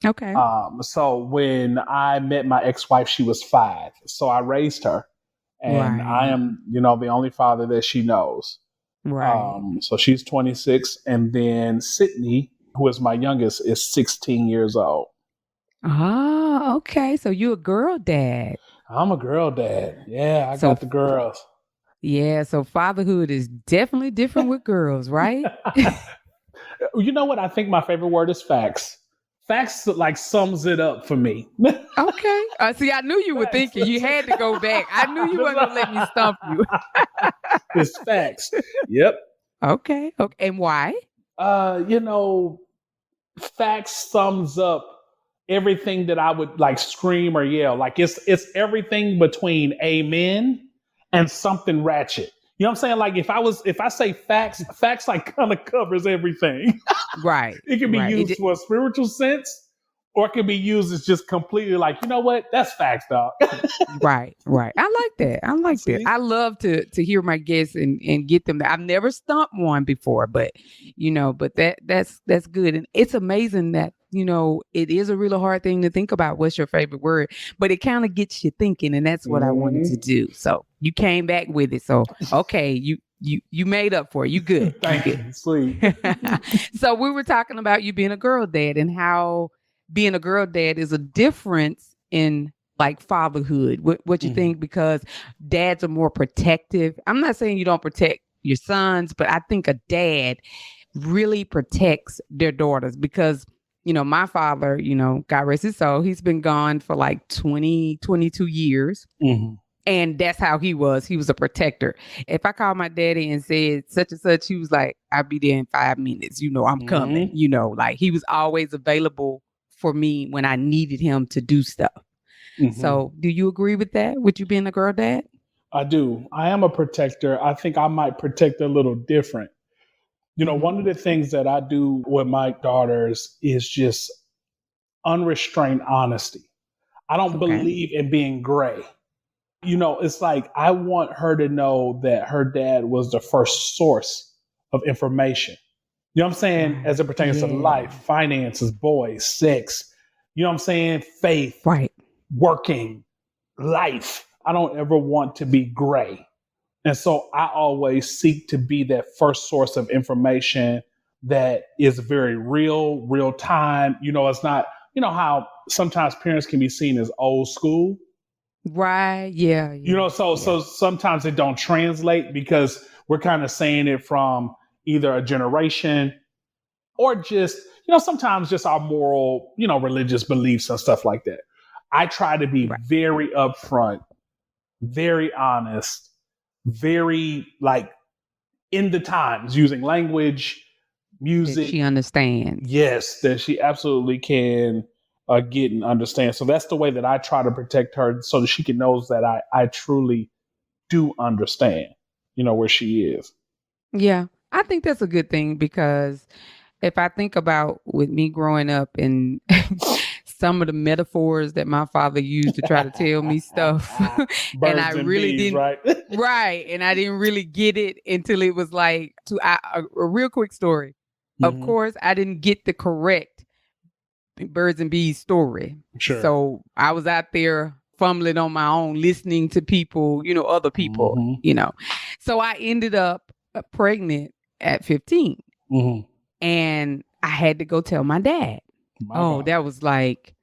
Okay. So when I met my ex-wife, she was 5. So I raised her, and I Right. am, the only father that she knows. Right. So she's 26, and then Sydney, who is my youngest, is 16 years old. Ah, okay. So you a girl dad. I'm a girl dad. Yeah, I So got the girls. yeah, so fatherhood is definitely different with girls, right? You know what? I think my favorite word is facts. Facts like sums it up for me. Okay. See, I knew you were Facts. thinking. You had to go back. I knew you weren't gonna let me stump you. It's facts. Yep. Okay. Okay. And why? You know, facts sums up everything that I would like scream or yell. Like it's everything between amen and something ratchet. You know what I'm saying? Like if I say facts, facts like kind of covers everything. Right. It can be Right. used for a spiritual sense, or it can be used as just completely like, you know what? That's facts, dog. Right, right. I like that. I like that. See? I love to hear my guests and get them. I've never stumped one before, but but that's good. And it's amazing that it is a really hard thing to think about. What's your favorite word? But it kind of gets you thinking, and that's what I wanted to Mhm. do. So you came back with it. So okay, you made up for it. You good? Thank You you. Sweet. good. So we were talking about you being a girl dad and how being a girl dad is a difference in like fatherhood. What you Mhm. think? Because dads are more protective. I'm not saying you don't protect your sons, but I think a dad really protects their daughters because my father, God rest his soul, he's been gone for like 20, 22 years. Mhm. And that's how he was. He was a protector. If I called my daddy and said such and such, he was like, I'll be there in 5 minutes. I'm coming. Mhm. Like he was always available for me when I needed him to do stuff. Mhm. So do you agree with that? With you being a girl dad? I do. I am a protector. I think I might protect a little different. One of Hmm. the things that I do with my daughters is just unrestrained honesty. I don't Okay. believe in being gray. It's like I want her to know that her dad was the first source of information. You know what I'm saying? As it Right. pertains to life, Yeah. finances, boys, sex, you know what I'm saying? Faith, Right. working, life. I don't ever want to be gray. And so I always seek to be that first source of information that is very real time. It's not, how sometimes parents can be seen as old school. Right. Yeah. Yeah. So Yeah. sometimes it don't translate because we're kind of saying it from either a generation or just, sometimes just our moral, religious beliefs and stuff like that. I try to be Right. very upfront, very honest, very like in the times using language, That music. she understands. Yes, that she absolutely can get and understand. So that's the way that I try to protect her so that she can knows that I truly do understand, where she is. Yeah. I think that's a good thing because if I think about with me growing up and some of the metaphors that my father used to try to tell me stuff, and I Birds and really bees, didn't, right? right, and I didn't really get it until it was like a real quick story. Of Hmm. course, I didn't get the correct birds and bees story, Sure. so I was out there fumbling on my own, listening to people, other people, Hmm. so I ended up pregnant at 15. Hmm. And I had to go tell my dad. My God. That was like,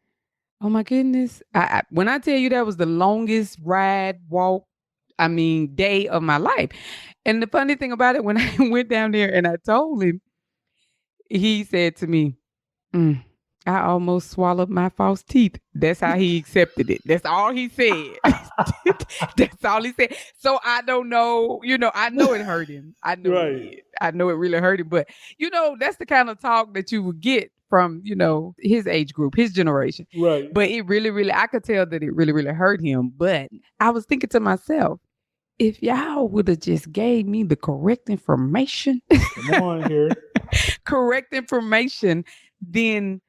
oh my goodness. When I tell you that was the longest walk, day of my life. And the funny thing about it, when I went down there and I told him, he said to me, "Mm, I almost swallowed my false teeth." That's how he accepted it. That's all he said. That's all he said. So I don't know, I know it hurt him. I know it Right. did. I know it really hurt him. But, that's the kind of talk that you would get from, his age group, his generation. Right. But it really, really, I could tell that it really, really hurt him. But I was thinking to myself, if y'all would have just gave me the correct information, Come on here. correct information, then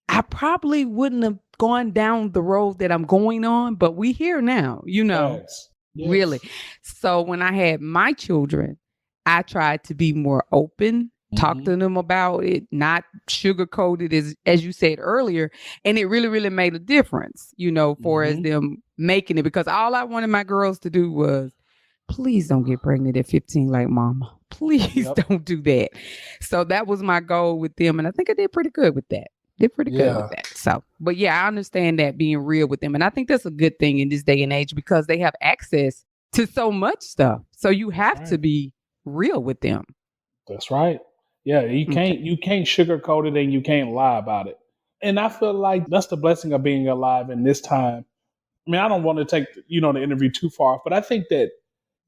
I probably wouldn't have gone down the road that I'm going on. But we here now, Yes. really. So when I had my children, I tried to be more open, talk to them about it, not sugarcoated as you said earlier. And it really, really made a difference, for as them making it, because all I wanted my girls to do was, please don't get pregnant at 15 like mama. Please don't do that. So that was my goal with them. And I think I did pretty good with that. Good with that. So, but yeah, I understand that, being real with them. And I think that's a good thing in this day and age, because they have access to so much stuff. So you have to be real with them. That's right. Yeah, you can't sugarcoat it and you can't lie about it. And I feel like that's the blessing of being alive in this time. I mean, I don't want to take, the interview too far, but I think that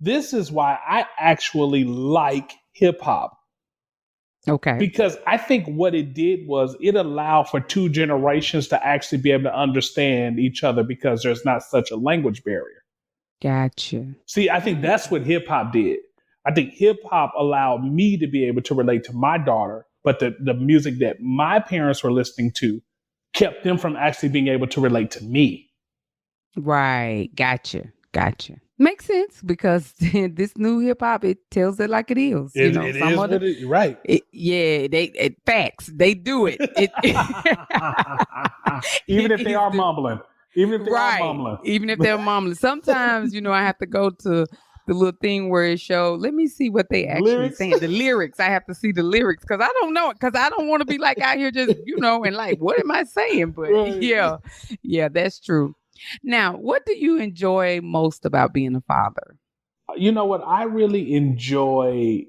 this is why I actually like hip hop. Okay. Because I think what it did was it allowed for two generations to actually be able to understand each other, because there's not such a language barrier. Gotcha. See, I think that's what hip hop did. I think hip hop allowed me to be able to relate to my daughter, but the music that my parents were listening to kept them from actually being able to relate to me. Right. Gotcha. Makes sense, because this new hip hop, it tells it like it is. It is what it, right. Facts. They do it. Even if they are mumbling. Even if they are mumbling. Even if they're mumbling. Sometimes, I have to go to the little thing where it shows, let me see what they actually saying. The lyrics. I have to see the lyrics, because I don't know it, because I don't want to be like out here just, and like, what am I saying? But yeah, that's true. Now, what do you enjoy most about being a father? You know what? I really enjoy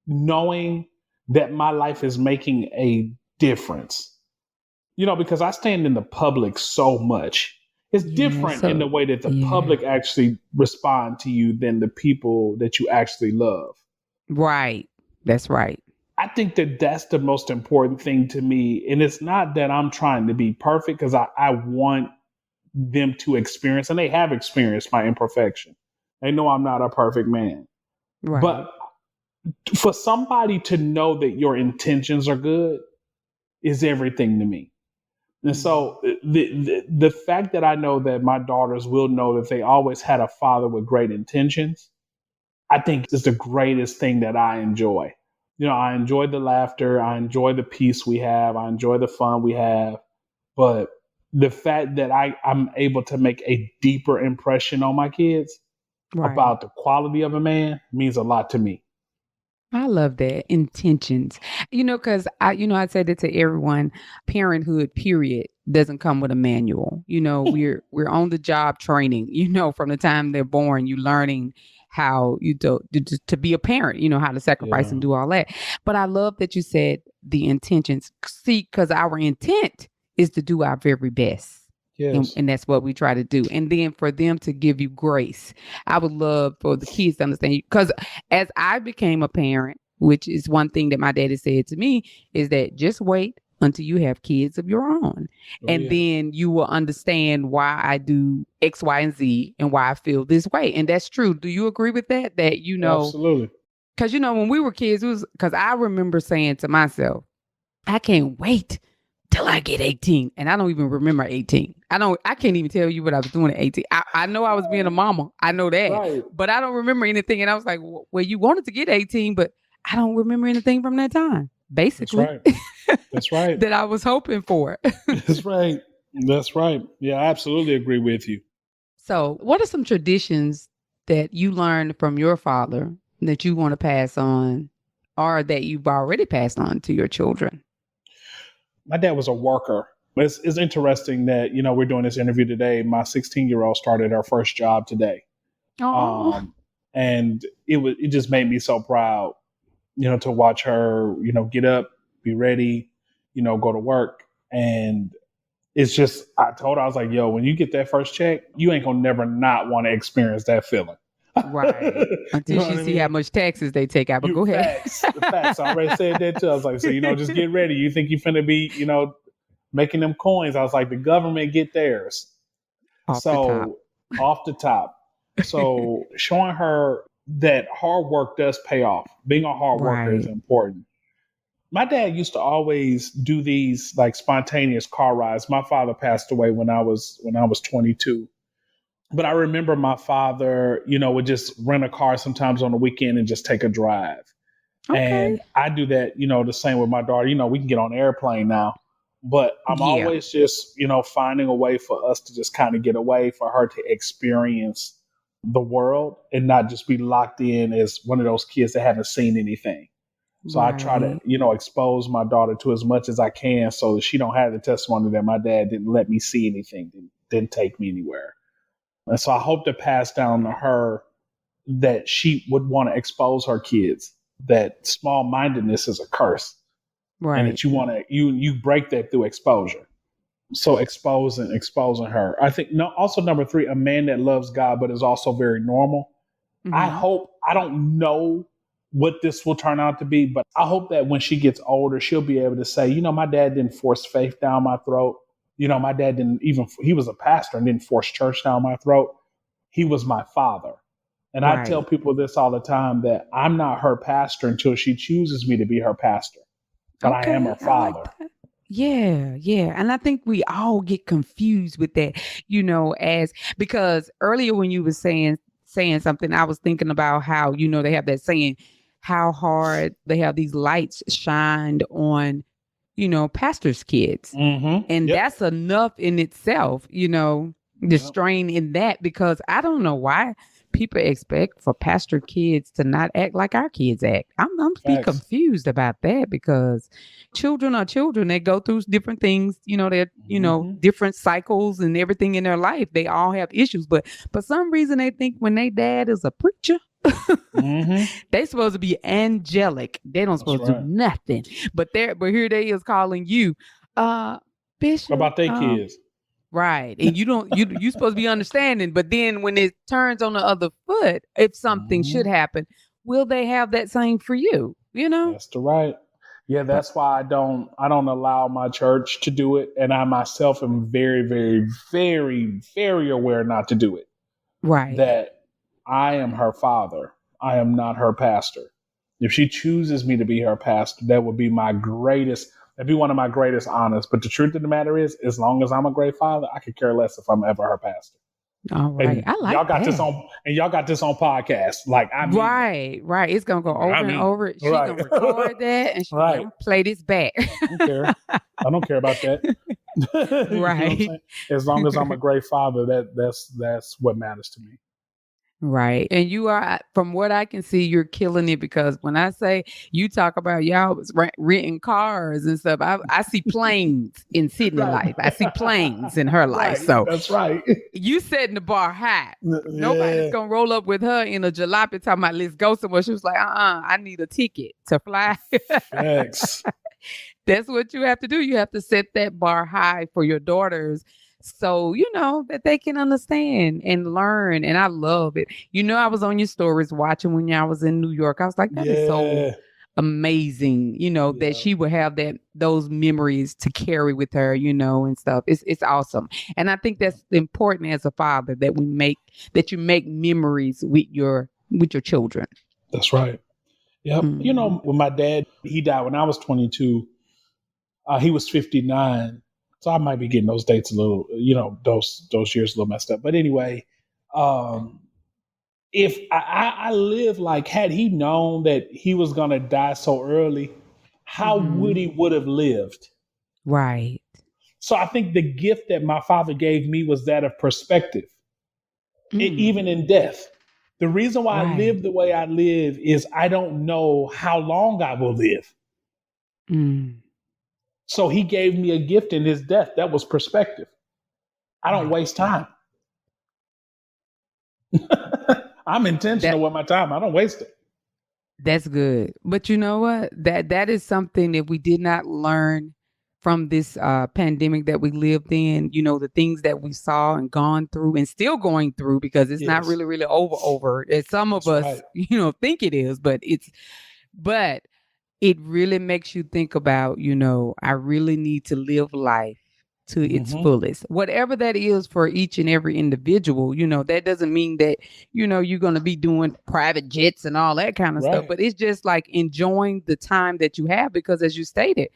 knowing that my life is making a difference. Because I stand in the public so much. It's different in the way that the public actually respond to you than the people that you actually love. Right. That's right. I think that that's the most important thing to me. And it's not that I'm trying to be perfect, because I want them to experience, and they have experienced my imperfection. They know I'm not a perfect man. Right. But for somebody to know that your intentions are good is everything to me. And so the fact that I know that my daughters will know that they always had a father with great intentions, I think is the greatest thing that I enjoy. I enjoy the laughter. I enjoy the peace we have. I enjoy the fun we have. But the fact that I'm able to make a deeper impression on my kids about the quality of a man means a lot to me. I love that. Intentions. Because I said it to everyone, parenthood, period, doesn't come with a manual. We're on the job training, from the time they're born, you learning how to be a parent, how to sacrifice and do all that. But I love that you said the intentions. See, because our intent is to do our very best. Yes. And that's what we try to do. And then for them to give you grace. I would love for the kids to understand you. Because as I became a parent, which is one thing that my daddy said to me, is that just wait until you have kids of your own. Then you will understand why I do X, Y, and Z, and why I feel this way. And that's true. Do you agree with that? That, Absolutely. Because, when we were kids, it was because I remember saying to myself, I can't wait till I get 18. And I don't even remember 18. I can't even tell you what I was doing at 18. I know I was being a mama. I know that. Right. But I don't remember anything. And I was like, well, you wanted to get 18, but I don't remember anything from that time. Basically. That's right. That I was hoping for. That's right. Yeah, I absolutely agree with you. So what are some traditions that you learned from your father that you want to pass on, or that you've already passed on to your children? My dad was a worker. It's interesting that, we're doing this interview today. My 16-year-old started her first job today. Oh, And it just made me so proud, to watch her, get up, be ready, go to work. And it's just, I told her, I was like, yo, when you get that first check, you ain't gonna never not want to experience that feeling. right. You Until know she what I see how mean? much taxes they take out. But You go ahead. facts. I already said that too. I was like, so, just get ready. You think you finna be, making them coins. I was like, the government get theirs. Off the top. So off the top. So showing her that hard work does pay off. Being a hard worker is Right. important. My dad used to always do these like spontaneous car rides. My father passed away when I was 22. But I remember my father, would just rent a car sometimes on the weekend and just take a drive. Okay. And I do that, the same with my daughter. We can get on an airplane now, but I'm Yeah. always just, finding a way for us to just kind of get away, for her to experience the world and not just be locked in as one of those kids that haven't seen anything. So I try to, Right. expose my daughter to as much as I can so that she don't have the testimony that my dad didn't let me see anything, didn't take me anywhere. And so I hope to pass down to her that she would want to expose her kids that small mindedness is a curse, and Right. that you want to you break that through exposure. So exposing her. I think, no, also number 3, a man that loves God but is also very normal. Mm-hmm. I don't know what this will turn out to be, but I hope that when she gets older, she'll be able to say, my dad didn't force faith down my throat. My dad didn't even, he was a pastor and didn't force church down my throat. He was my father. And I tell Right. people this all the time, that I'm not her pastor until she chooses me to be her pastor, but I am her Okay. I like father. that. Yeah, yeah. And I think we all get confused with that, as because earlier when you were saying something, I was thinking about how, they have that saying, how hard they have these lights shined on, pastors' kids. Mm-hmm. And Yep. that's enough in itself, the Yep. strain in that, because I don't know why people expect for pastor kids to not act like our kids act. I'm be Facts. confused about that, because children are children. They go through different things, they're, Mm-hmm. different cycles and everything in their life. They all have issues, but for some reason they think when they dad is a preacher, Mm-hmm. they supposed to be angelic. They don't That's supposed to do right. nothing. But here they is calling you, What Bishop. about they kids? Right. And you don't you supposed to be understanding, but then when it turns on the other foot, if something should Mm-hmm. happen, will they have that same for you? That's the right. Yeah, But that's why I don't allow my church to do it, and I myself am very, very, very, very aware not to do it. right. That I am her father. I am not her pastor. If she chooses me to be her pastor, that would be that'd be one of my greatest honors. But the truth of the matter is, as long as I'm a great father, I could care less if I'm ever her pastor. All right. And I like that. y'all got this on podcast. Like, I mean that. Right, right. It's gonna go I over and mean, over. She right. gonna record that and she be like, I'm Right. gonna play this back. I don't care. I don't care about that. You know what I'm Right. saying? As long as I'm a great father, that's what matters to me. Right. And you are, from what I can see, you're killing it, because when I say you talk about y'all was renting cars and stuff, I see planes in Sydney Right. life. I see planes in her life. Right. So That's right. you setting the bar high. Nobody's Yeah. going to roll up with her in a jalopy talking about, let's go somewhere. She was like, I need a ticket to fly. Facts. That's what you have to do. You have to set that bar high for your daughters, so that they can understand and learn. And I love it. I was on your stories watching when y'all was in New York. I was like, that is so Yeah. amazing, that Yeah. she would have those memories to carry with her, and stuff. It's awesome. And I think that's important as a father, that you make memories with your children. That's right. Yep. Mhm. When my dad, he died when I was 22, he was 59. So I might be getting those dates a little, those years a little messed up. But anyway, um, if I live like, had he known that he was going to die so early, how would Mhm. he would have lived? Right. So I think the gift that my father gave me was that of perspective, Mm. even in death. The reason why I Right. live the way I live is I don't know how long I will live. Mm. So he gave me a gift in his death. That was perspective. I don't Right. waste time. I'm intentional That with my time. I don't waste it. that's good. But you know what? That is something that we did not learn from this pandemic that we lived in. You know, the things that we saw and gone through and still going through, because it's not Yes, really over. As some of that's us, right. think it is, but it really makes you think about, I really need to live life to its Hmm. fullest. Whatever that is for each and every individual, that doesn't mean that, you're going to be doing private jets and all that kind of stuff, Right. but it's just like enjoying the time that you have, because as you stated,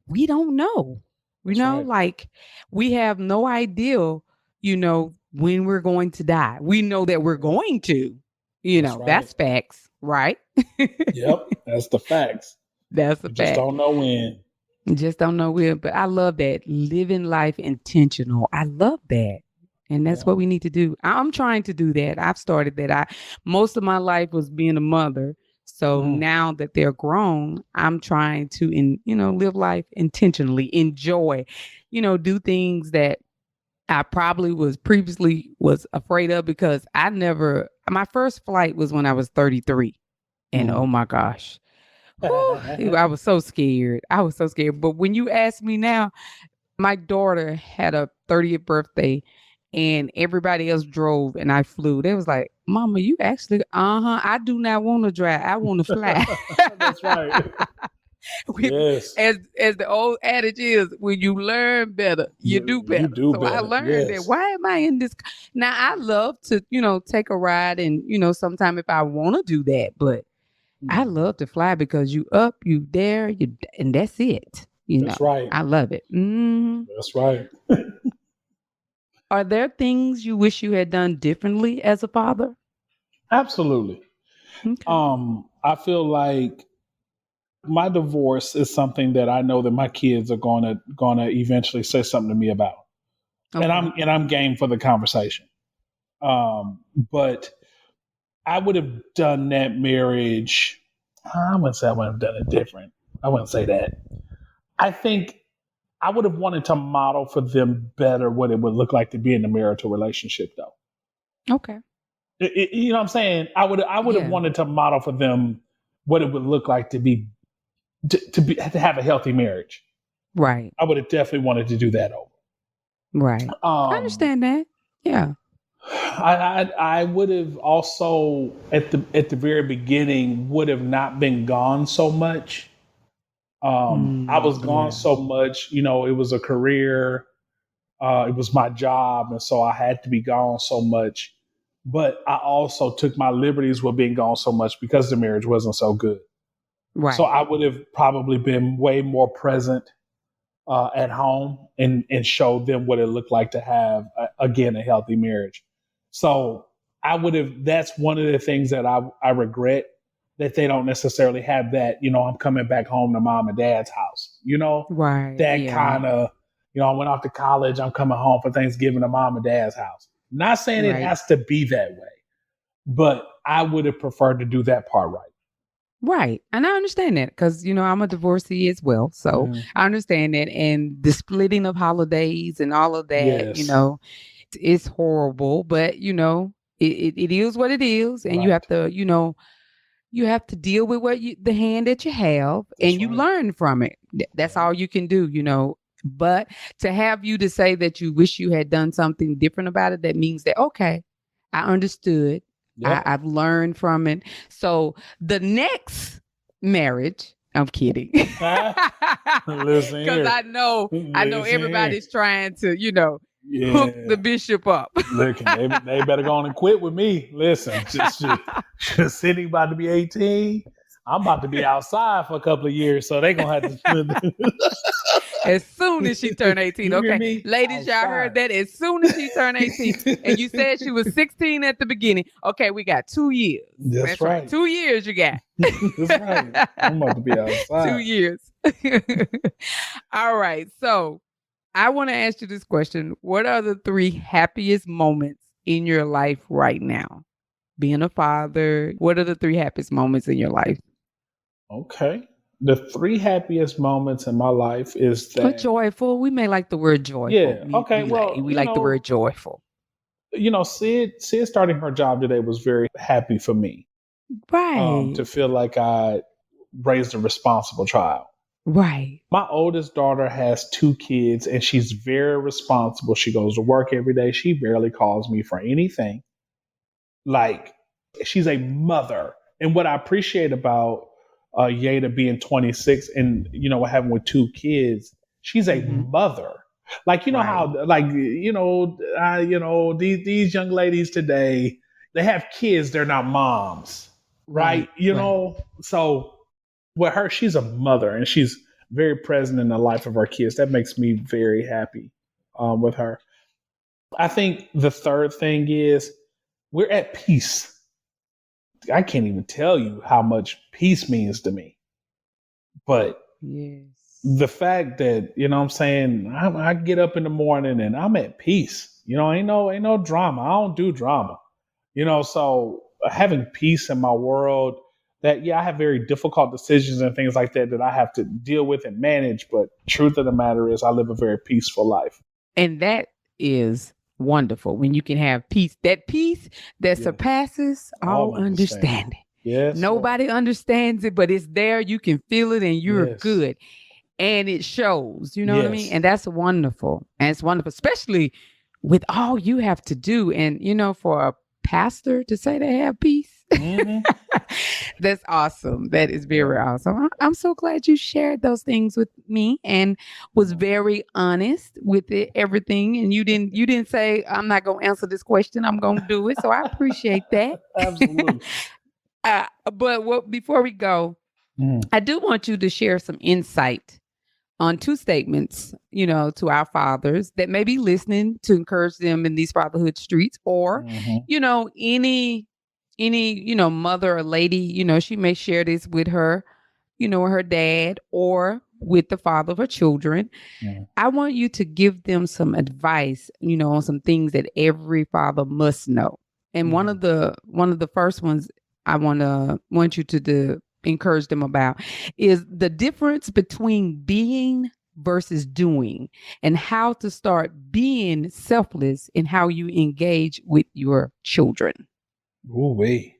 we don't know, That's right. like we have no idea, when we're going to die. We know that we're going to, That's right. that's facts, right? Yep. That's the facts. That's a You just fact. don't know when. Just don't know where, but I love that. Living life intentional. I love that. And that's Yeah. what we need to do. I'm trying to do that. I've started that. Most of my life was being a mother. So Mm. now that they're grown, I'm trying to live life intentionally, enjoy, do things that I probably was afraid of, because my first flight was when I was 33. And oh Mm. my gosh. Whew, I was so scared. I was so scared. But when you ask me now, my daughter had a 30th birthday and everybody else drove and I flew. They was like, Mama, you actually, I do not want to drive. I want to fly. That's right. Yes. As the old adage is, when you learn better, you do You better. do So I better. learned that. Yes. Why am I in this? Now I love to, take a ride and, sometime if I want to do that, but I Mm. love to fly because you up, you there, and that's it. That's right. I love it. That's right. Are there things you wish you had done differently as a father? Absolutely. Okay. I feel like my divorce is something that I know that my kids are gonna eventually say something to me about. And Okay. I'm game for the conversation. But I would have done that marriage. I wouldn't say I would have done it different. I wouldn't say that. I think I would have wanted to model for them better what it would look like to be in a marital relationship, though. Okay. You know what I'm saying? I would have Yeah. wanted to model for them what it would look like to have a healthy marriage. Right. I would have definitely wanted to do that over. Right. I Um, understand that. Yeah. I would have also at the very beginning would have not been gone so much. I was gone Yeah. so much, it was a career, it was my job, and so I had to be gone so much. But I also took my liberties with being gone so much because the marriage wasn't so good. So Right. I would have probably been way more present at home and show them what it looked like to have again a healthy marriage. So I would have. That's one of the things that I regret, that they don't necessarily have that. I'm coming back home to mom and dad's house. Right. That Yeah. kind of. I went off to college. I'm coming home for Thanksgiving to mom and dad's house. Not saying it Right. has to be that way, but I would have preferred to do that part right. Right. And I understand that because, I'm a divorcee as well. So Mhm. I understand that. And the splitting of holidays and all of that, Yes. it's horrible. But, it is what it is. And you Right. have to, you have to deal with the hand that you have That's and you right. learn from it. That's Yeah. all you can do. But to have you to say that you wish you had done something different about it, that means that, okay, I understood. Yep. I've learned from it. So the next marriage, I'm kidding. Listen Because here. I know Listen here. everybody's trying to, hook the Yeah. bishop up. Look, they better go on and quit with me. Listen, just sitting about to be 18. I'm about to be outside for a couple of years, so they gonna have to. As soon as she turned 18. You hear Okay. me? Ladies, y'all heard Outside. that? As soon as she turned 18. And you said she was 16 at the beginning. Okay, we got 2 years. That's That's right. right. 2 years you got. That's right. I'm about to be 2 outside. years. All right. So I want to ask you this question. What are the 3 happiest moments in your life right now? Being a father, what are the 3 happiest moments in your life? Okay. The three happiest moments in my life is Or that, joyful. We may like the word joyful. yeah, okay, well, We like the word joyful. Sid starting her job today was very happy for me. Right. To feel like I raised a responsible child. Right. My oldest daughter has two kids and she's very responsible. She goes to work every day. She barely calls me for anything. Like, she's a mother. And what I appreciate about Yada being 26 and, what having with two kids, she's a mother. Like, Right. how, like, these young ladies today, they have kids, they're not moms. Right. Right. So with her, she's a mother and she's very present in the life of our kids. That makes me very happy with her. I think the third thing is we're at peace. I can't even tell you how much peace means to me. But Yes. the fact that, what I'm saying, I get up in the morning and I'm at peace. Ain't no drama. I don't do drama. So having peace in my world, that, yeah, I have very difficult decisions and things like that I have to deal with and manage. But truth of the matter is I live a very peaceful life. And that is wonderful when you can have peace. That peace that surpasses all understanding. Yes. Nobody understands it, but it's there. You can feel it and you're good. And it shows, you know what I mean? And that's wonderful. And it's wonderful, especially with all you have to do. And, for a pastor to say they have peace, that's awesome. That is very awesome. I'm so glad you shared those things with me and was very honest with it, everything. And you didn't say, I'm not going to answer this question. I'm going to do it. So I appreciate that. Absolutely. But before we go, I do want you to share some insight on two statements, to our fathers that may be listening to encourage them in these fatherhood streets, or, any, mother or lady, she may share this with her, her dad or with the father of her children. I want you to give them some advice, on some things that every father must know. And one of the first ones I want you to encourage them about is the difference between being versus doing, and how to start being selfless in how you engage with your children. Ooh-wee.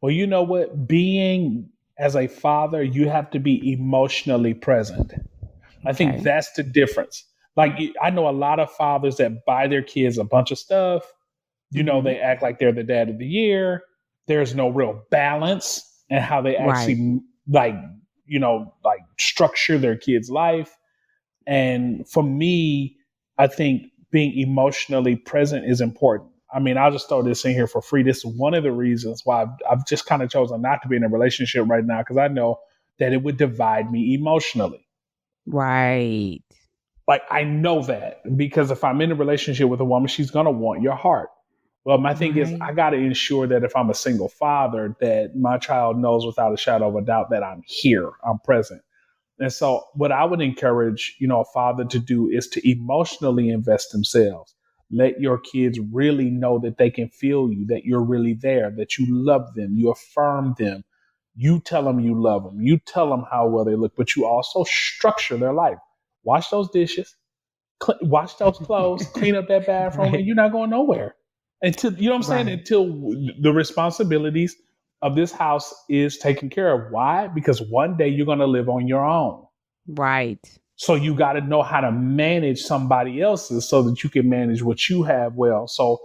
Well, you know what? Being as a father, you have to be emotionally present. I think that's the difference. Like, I know a lot of fathers that buy their kids a bunch of stuff. They act like they're the dad of the year. There's no real balance in how they actually like structure their kids' life. And for me, I think being emotionally present is important. I mean, I'll just throw this in here for free. This is one of the reasons why I've just kind of chosen not to be in a relationship right now, because I know that it would divide me emotionally. Right. Like, I know that, because if I'm in a relationship with a woman, she's going to want your heart. Well, my thing is, I got to ensure that if I'm a single father, that my child knows without a shadow of a doubt that I'm here, I'm present. And so what I would encourage, a father to do is to emotionally invest themselves. Let your kids really know that they can feel you, that you're really there, that you love them, you affirm them. You tell them you love them. You tell them how well they look, but you also structure their life. Wash those dishes, wash those clothes, clean up that bathroom, and you're not going nowhere until, until the responsibilities of this house is taken care of. Why? Because one day you're going to live on your own. Right. So you got to know how to manage somebody else's so that you can manage what you have well. So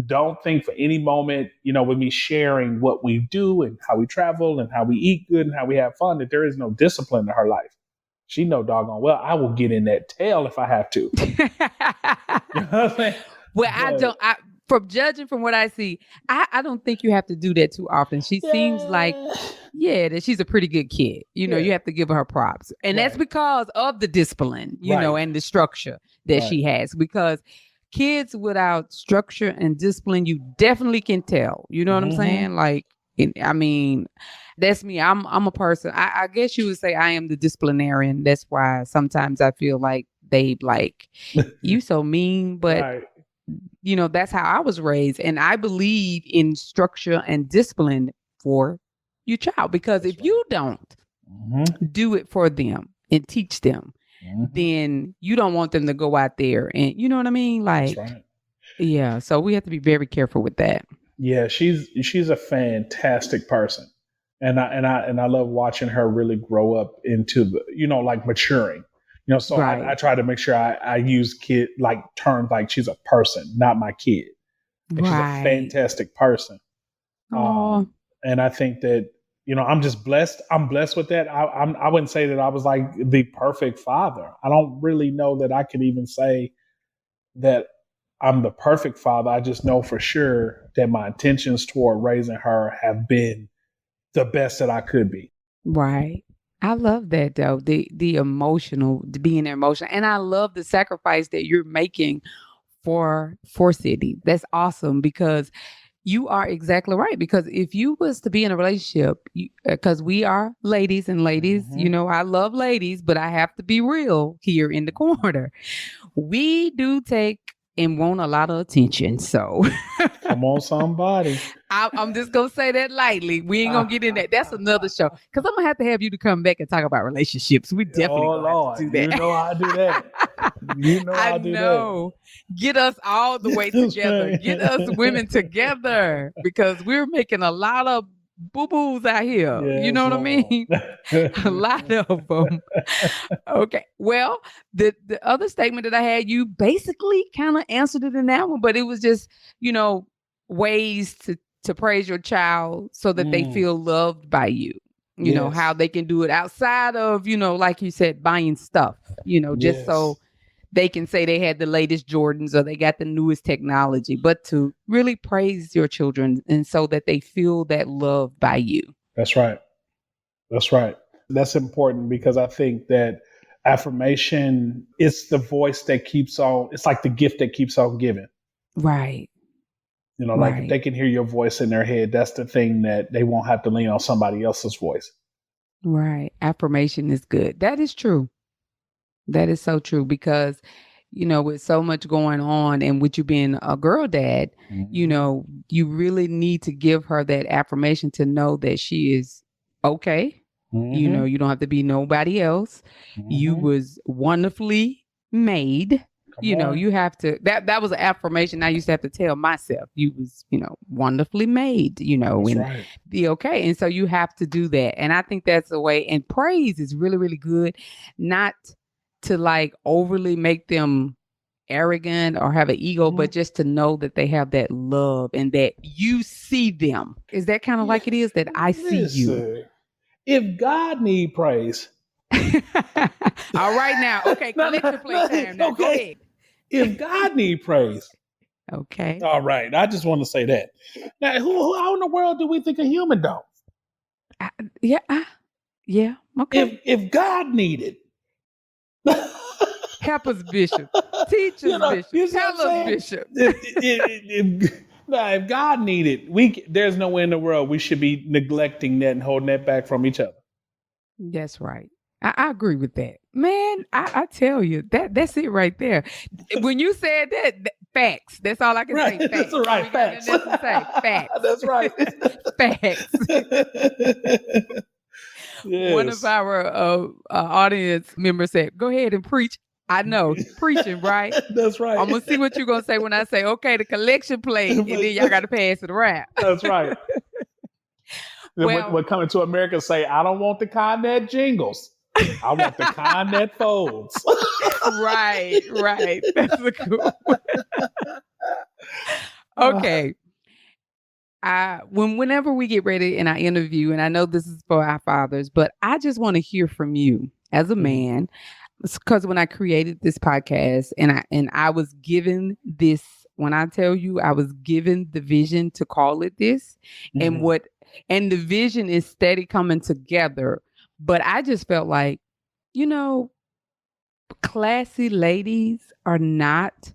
don't think for any moment, with me sharing what we do and how we travel and how we eat good and how we have fun, that there is no discipline in her life. She know doggone well I will get in that tail if I have to. You know what I'm saying? Well, from judging from what I see, I don't think you have to do that too often. She seems like, that she's a pretty good kid. You have to give her props. And that's because of the discipline, and the structure that she has. Because kids without structure and discipline, you definitely can tell. You know what I'm saying? Like, that's me. I'm a person. I guess you would say I am the disciplinarian. That's why sometimes I feel like they like, you so mean, but that's how I was raised. And I believe in structure and discipline for your child, because if you don't, do it for them and teach them, then you don't want them to go out there and you know what I mean? Like, That's right. yeah. So we have to be very careful with that. Yeah, she's a fantastic person. And I love watching her really grow up into the, like maturing. So Right. I try to make sure I use kid like terms like she's a person, not my kid. Like she's a Right. fantastic person. Oh, And I think that, I'm just blessed. I'm blessed with that. I wouldn't say that I was like the perfect father. I don't really know that I could even say that I'm the perfect father. I just know for sure that my intentions toward raising her have been the best that I could be. right. I love that though. The emotional, the being emotional. And I love the sacrifice that you're making for Sydney. That's awesome because you are exactly right. Because if you was to be in a relationship, because we are ladies and ladies, I love ladies, but I have to be real here in the corner. We do take and want a lot of attention. So Come on, somebody. I'm just gonna say that lightly. We ain't gonna get in that. That's another show. Cause I'm gonna have you to come back and talk about relationships. We definitely Oh gonna have to Lord, do that. you know how I do that. You know I I do know. Get us all the way That's together. right. Get us women together because we're making a lot of boo-boos out here. You Yes, know what I Lord. mean? A lot of them. Okay. Well, the other statement that I had, you basically kind of answered it in that one, but it was just, ways to praise your child so that they Mm, feel loved by you. How yes. they can do it outside of, like you said, buying stuff, just so Yes. they can say they had the latest Jordans or they got the newest technology, but to really praise your children and so that they feel that love by you. That's right. That's right. That's important because I think that affirmation is the voice that keeps on, it's like the gift that keeps on giving. Right. Like if Right. they can hear your voice in their head, that's the thing that they won't have to lean on somebody else's voice. Right. Affirmation is good. That is true. That is so true because, with so much going on and with you being a girl dad, Mhm. you really need to give her that affirmation to know that she is okay. Mhm. You don't have to be nobody else. You Mhm. was wonderfully made. Come on. You have to that was an affirmation I used to have to tell myself. You was, wonderfully made, That's and right. be okay. And so you have to do that. And I think that's the way. And praise is really, really good. Not to like overly make them arrogant or have an ego, Mhm. but just to know that they have that love and that you see them. Is that kind of Yeah. like it is that I see you? Listen, if God need praise, All right now. Okay, no, collection plate time now. Go okay. ahead. If God need praise, Okay. all right. I just want to say that. Now, how in the world do we think a human don't? I, yeah. Yeah. Okay. If God needed, Help us, Bishop. Teach us, Bishop. you see what I'm Tell us, saying? Bishop. If God needed, there's no way in the world we should be neglecting that and holding that back from each other. That's right. I agree with that. Man, I tell you, that's it right there. When you said that, facts. That's all I can Right, say. that's Facts. the I right ain't got facts. nothing else to say. Facts. That's right. Facts. One of Yes. our audience members said, "Go ahead and preach." I know preaching, right? That's right. I'm gonna see what you're gonna say when I say, "Okay, the collection plate," and then y'all got to pass it around. That's right. Then Well, when Coming to America say, I don't want the kind that jingles. I want the kind that folds. right. That's a good one. Okay. Whenever we get ready in our interview, and I know this is for our fathers, but I just want to hear from you as a man, because when I created this podcast and I was given this, when I tell you I was given the vision to call it this, and Mhm. and the vision is steady coming together, but I just felt like, you know, classy ladies are not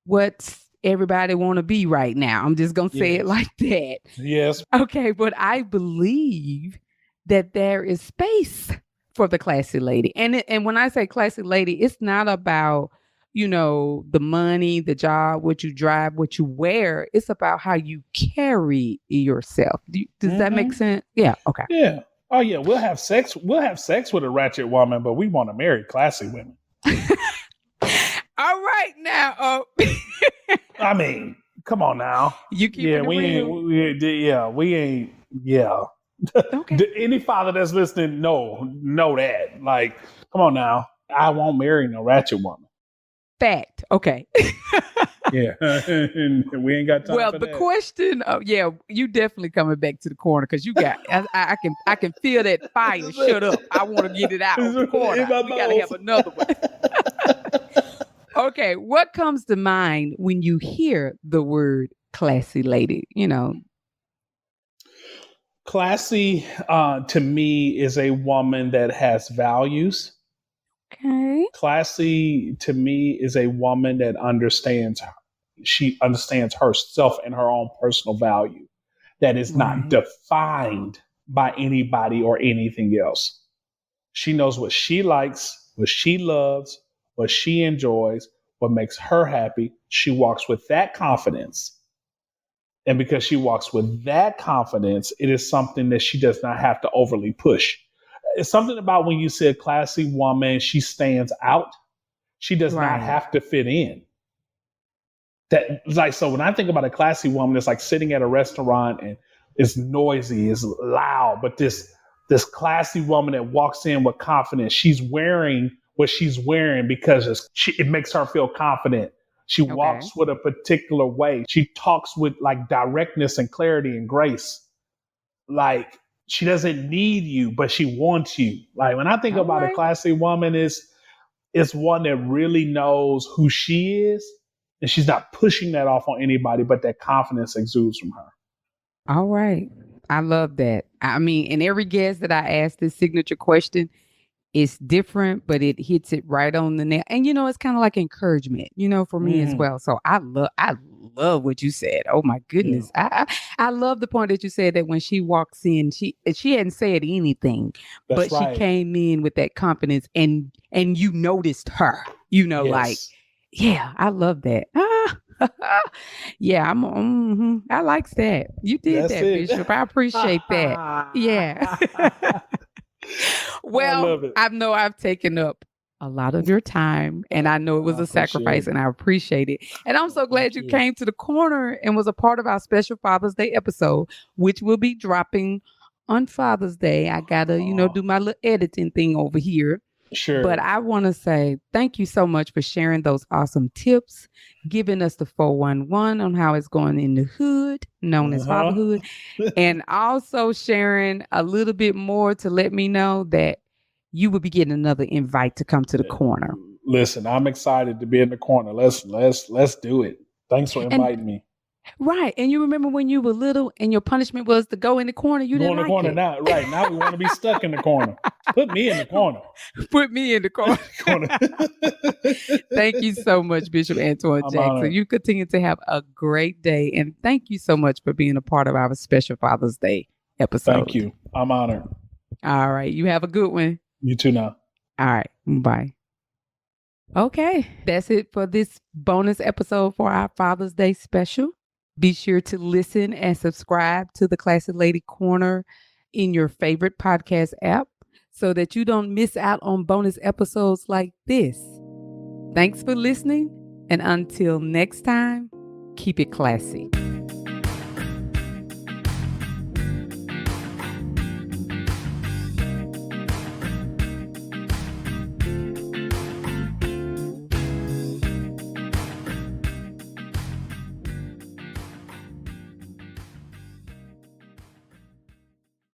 what everybody want to be right now. I'm just going to say it Yes. like that. Yes. Okay, but I believe that there is space for the classy lady. And when I say classy lady, it's not about, the money, the job, what you drive, what you wear. It's about how you carry yourself. Does that make Mhm. sense? Yeah. Okay. Yeah. Oh yeah, we'll have sex. We'll have sex with a ratchet woman, but we want to marry classy women. All right now. I mean, come on now. You keeping it real? We ain't. Yeah. Okay. Any father that's listening, know that. Like, come on now. I won't marry no ratchet woman. Fact. Okay. Yeah, and we ain't got time Well, for the that. question, yeah, you definitely coming back to the corner because you got. I can feel that fire. Shut up! I want to get it out of the corner. We got to have another one. Okay, what comes to mind when you hear the word classy lady? Classy, to me, is a woman that has values. Okay. Classy, to me, is a woman that understands. She understands herself and her own personal value. That is not defined by anybody or anything else. She knows what she likes, what she loves, what she enjoys, what makes her happy. She walks with that confidence. And because she walks with that confidence, it is something that she does not have to overly push. It's something about when you say a classy woman, she stands out. She does not have to fit in. That like so when I think about a classy woman, it's like sitting at a restaurant and it's noisy, it's loud, but this classy woman that walks in with confidence, she's wearing what she's wearing because it makes her feel confident. She walks with a particular way. She talks with like directness and clarity and grace. Like she doesn't need you, but she wants you. Like when I think about a classy woman, it's one that really knows who she is. And she's not pushing that off on anybody, but that confidence exudes from her. All right. I love that. I mean, and every guest that I ask this signature question, it's different, but it hits it right on the nail. And it's kind of like encouragement, for me as well. So I love what you said. Oh my goodness. Yeah. I love the point that you said that when she walks in, she hadn't said anything, but she came in with that confidence and you noticed her, like, yeah, I love that. Yeah, I likes that. You did that, Bishop. I appreciate that. Yeah. Well, I know I've taken up a lot of your time and I know it was a sacrifice and I appreciate it. And I'm so glad you came to the corner and was a part of our special Father's Day episode, which will be dropping on Father's Day. I gotta, do my little editing thing over here. Sure. But I want to say thank you so much for sharing those awesome tips, giving us the 411 on how it's going in the hood, known as fatherhood, and also sharing a little bit more to let me know that you will be getting another invite to come to the corner. Listen, I'm excited to be in the corner. Let's do it. Thanks for inviting me. Right. And you remember when you were little and your punishment was to go in the corner? You didn't like corner it. now. Right. Now we want to be stuck in the corner. Put me in the corner. Put me in the corner. Thank you so much, Bishop Antwain Jackson. You continue to have a great day. And thank you so much for being a part of our special Father's Day episode. Thank you. I'm honored. All right. You have a good one. You too now. All right. Bye. Okay. That's it for this bonus episode for our Father's Day special. Be sure to listen and subscribe to the Classy Lady Corner in your favorite podcast app so that you don't miss out on bonus episodes like this. Thanks for listening. And until next time, keep it classy.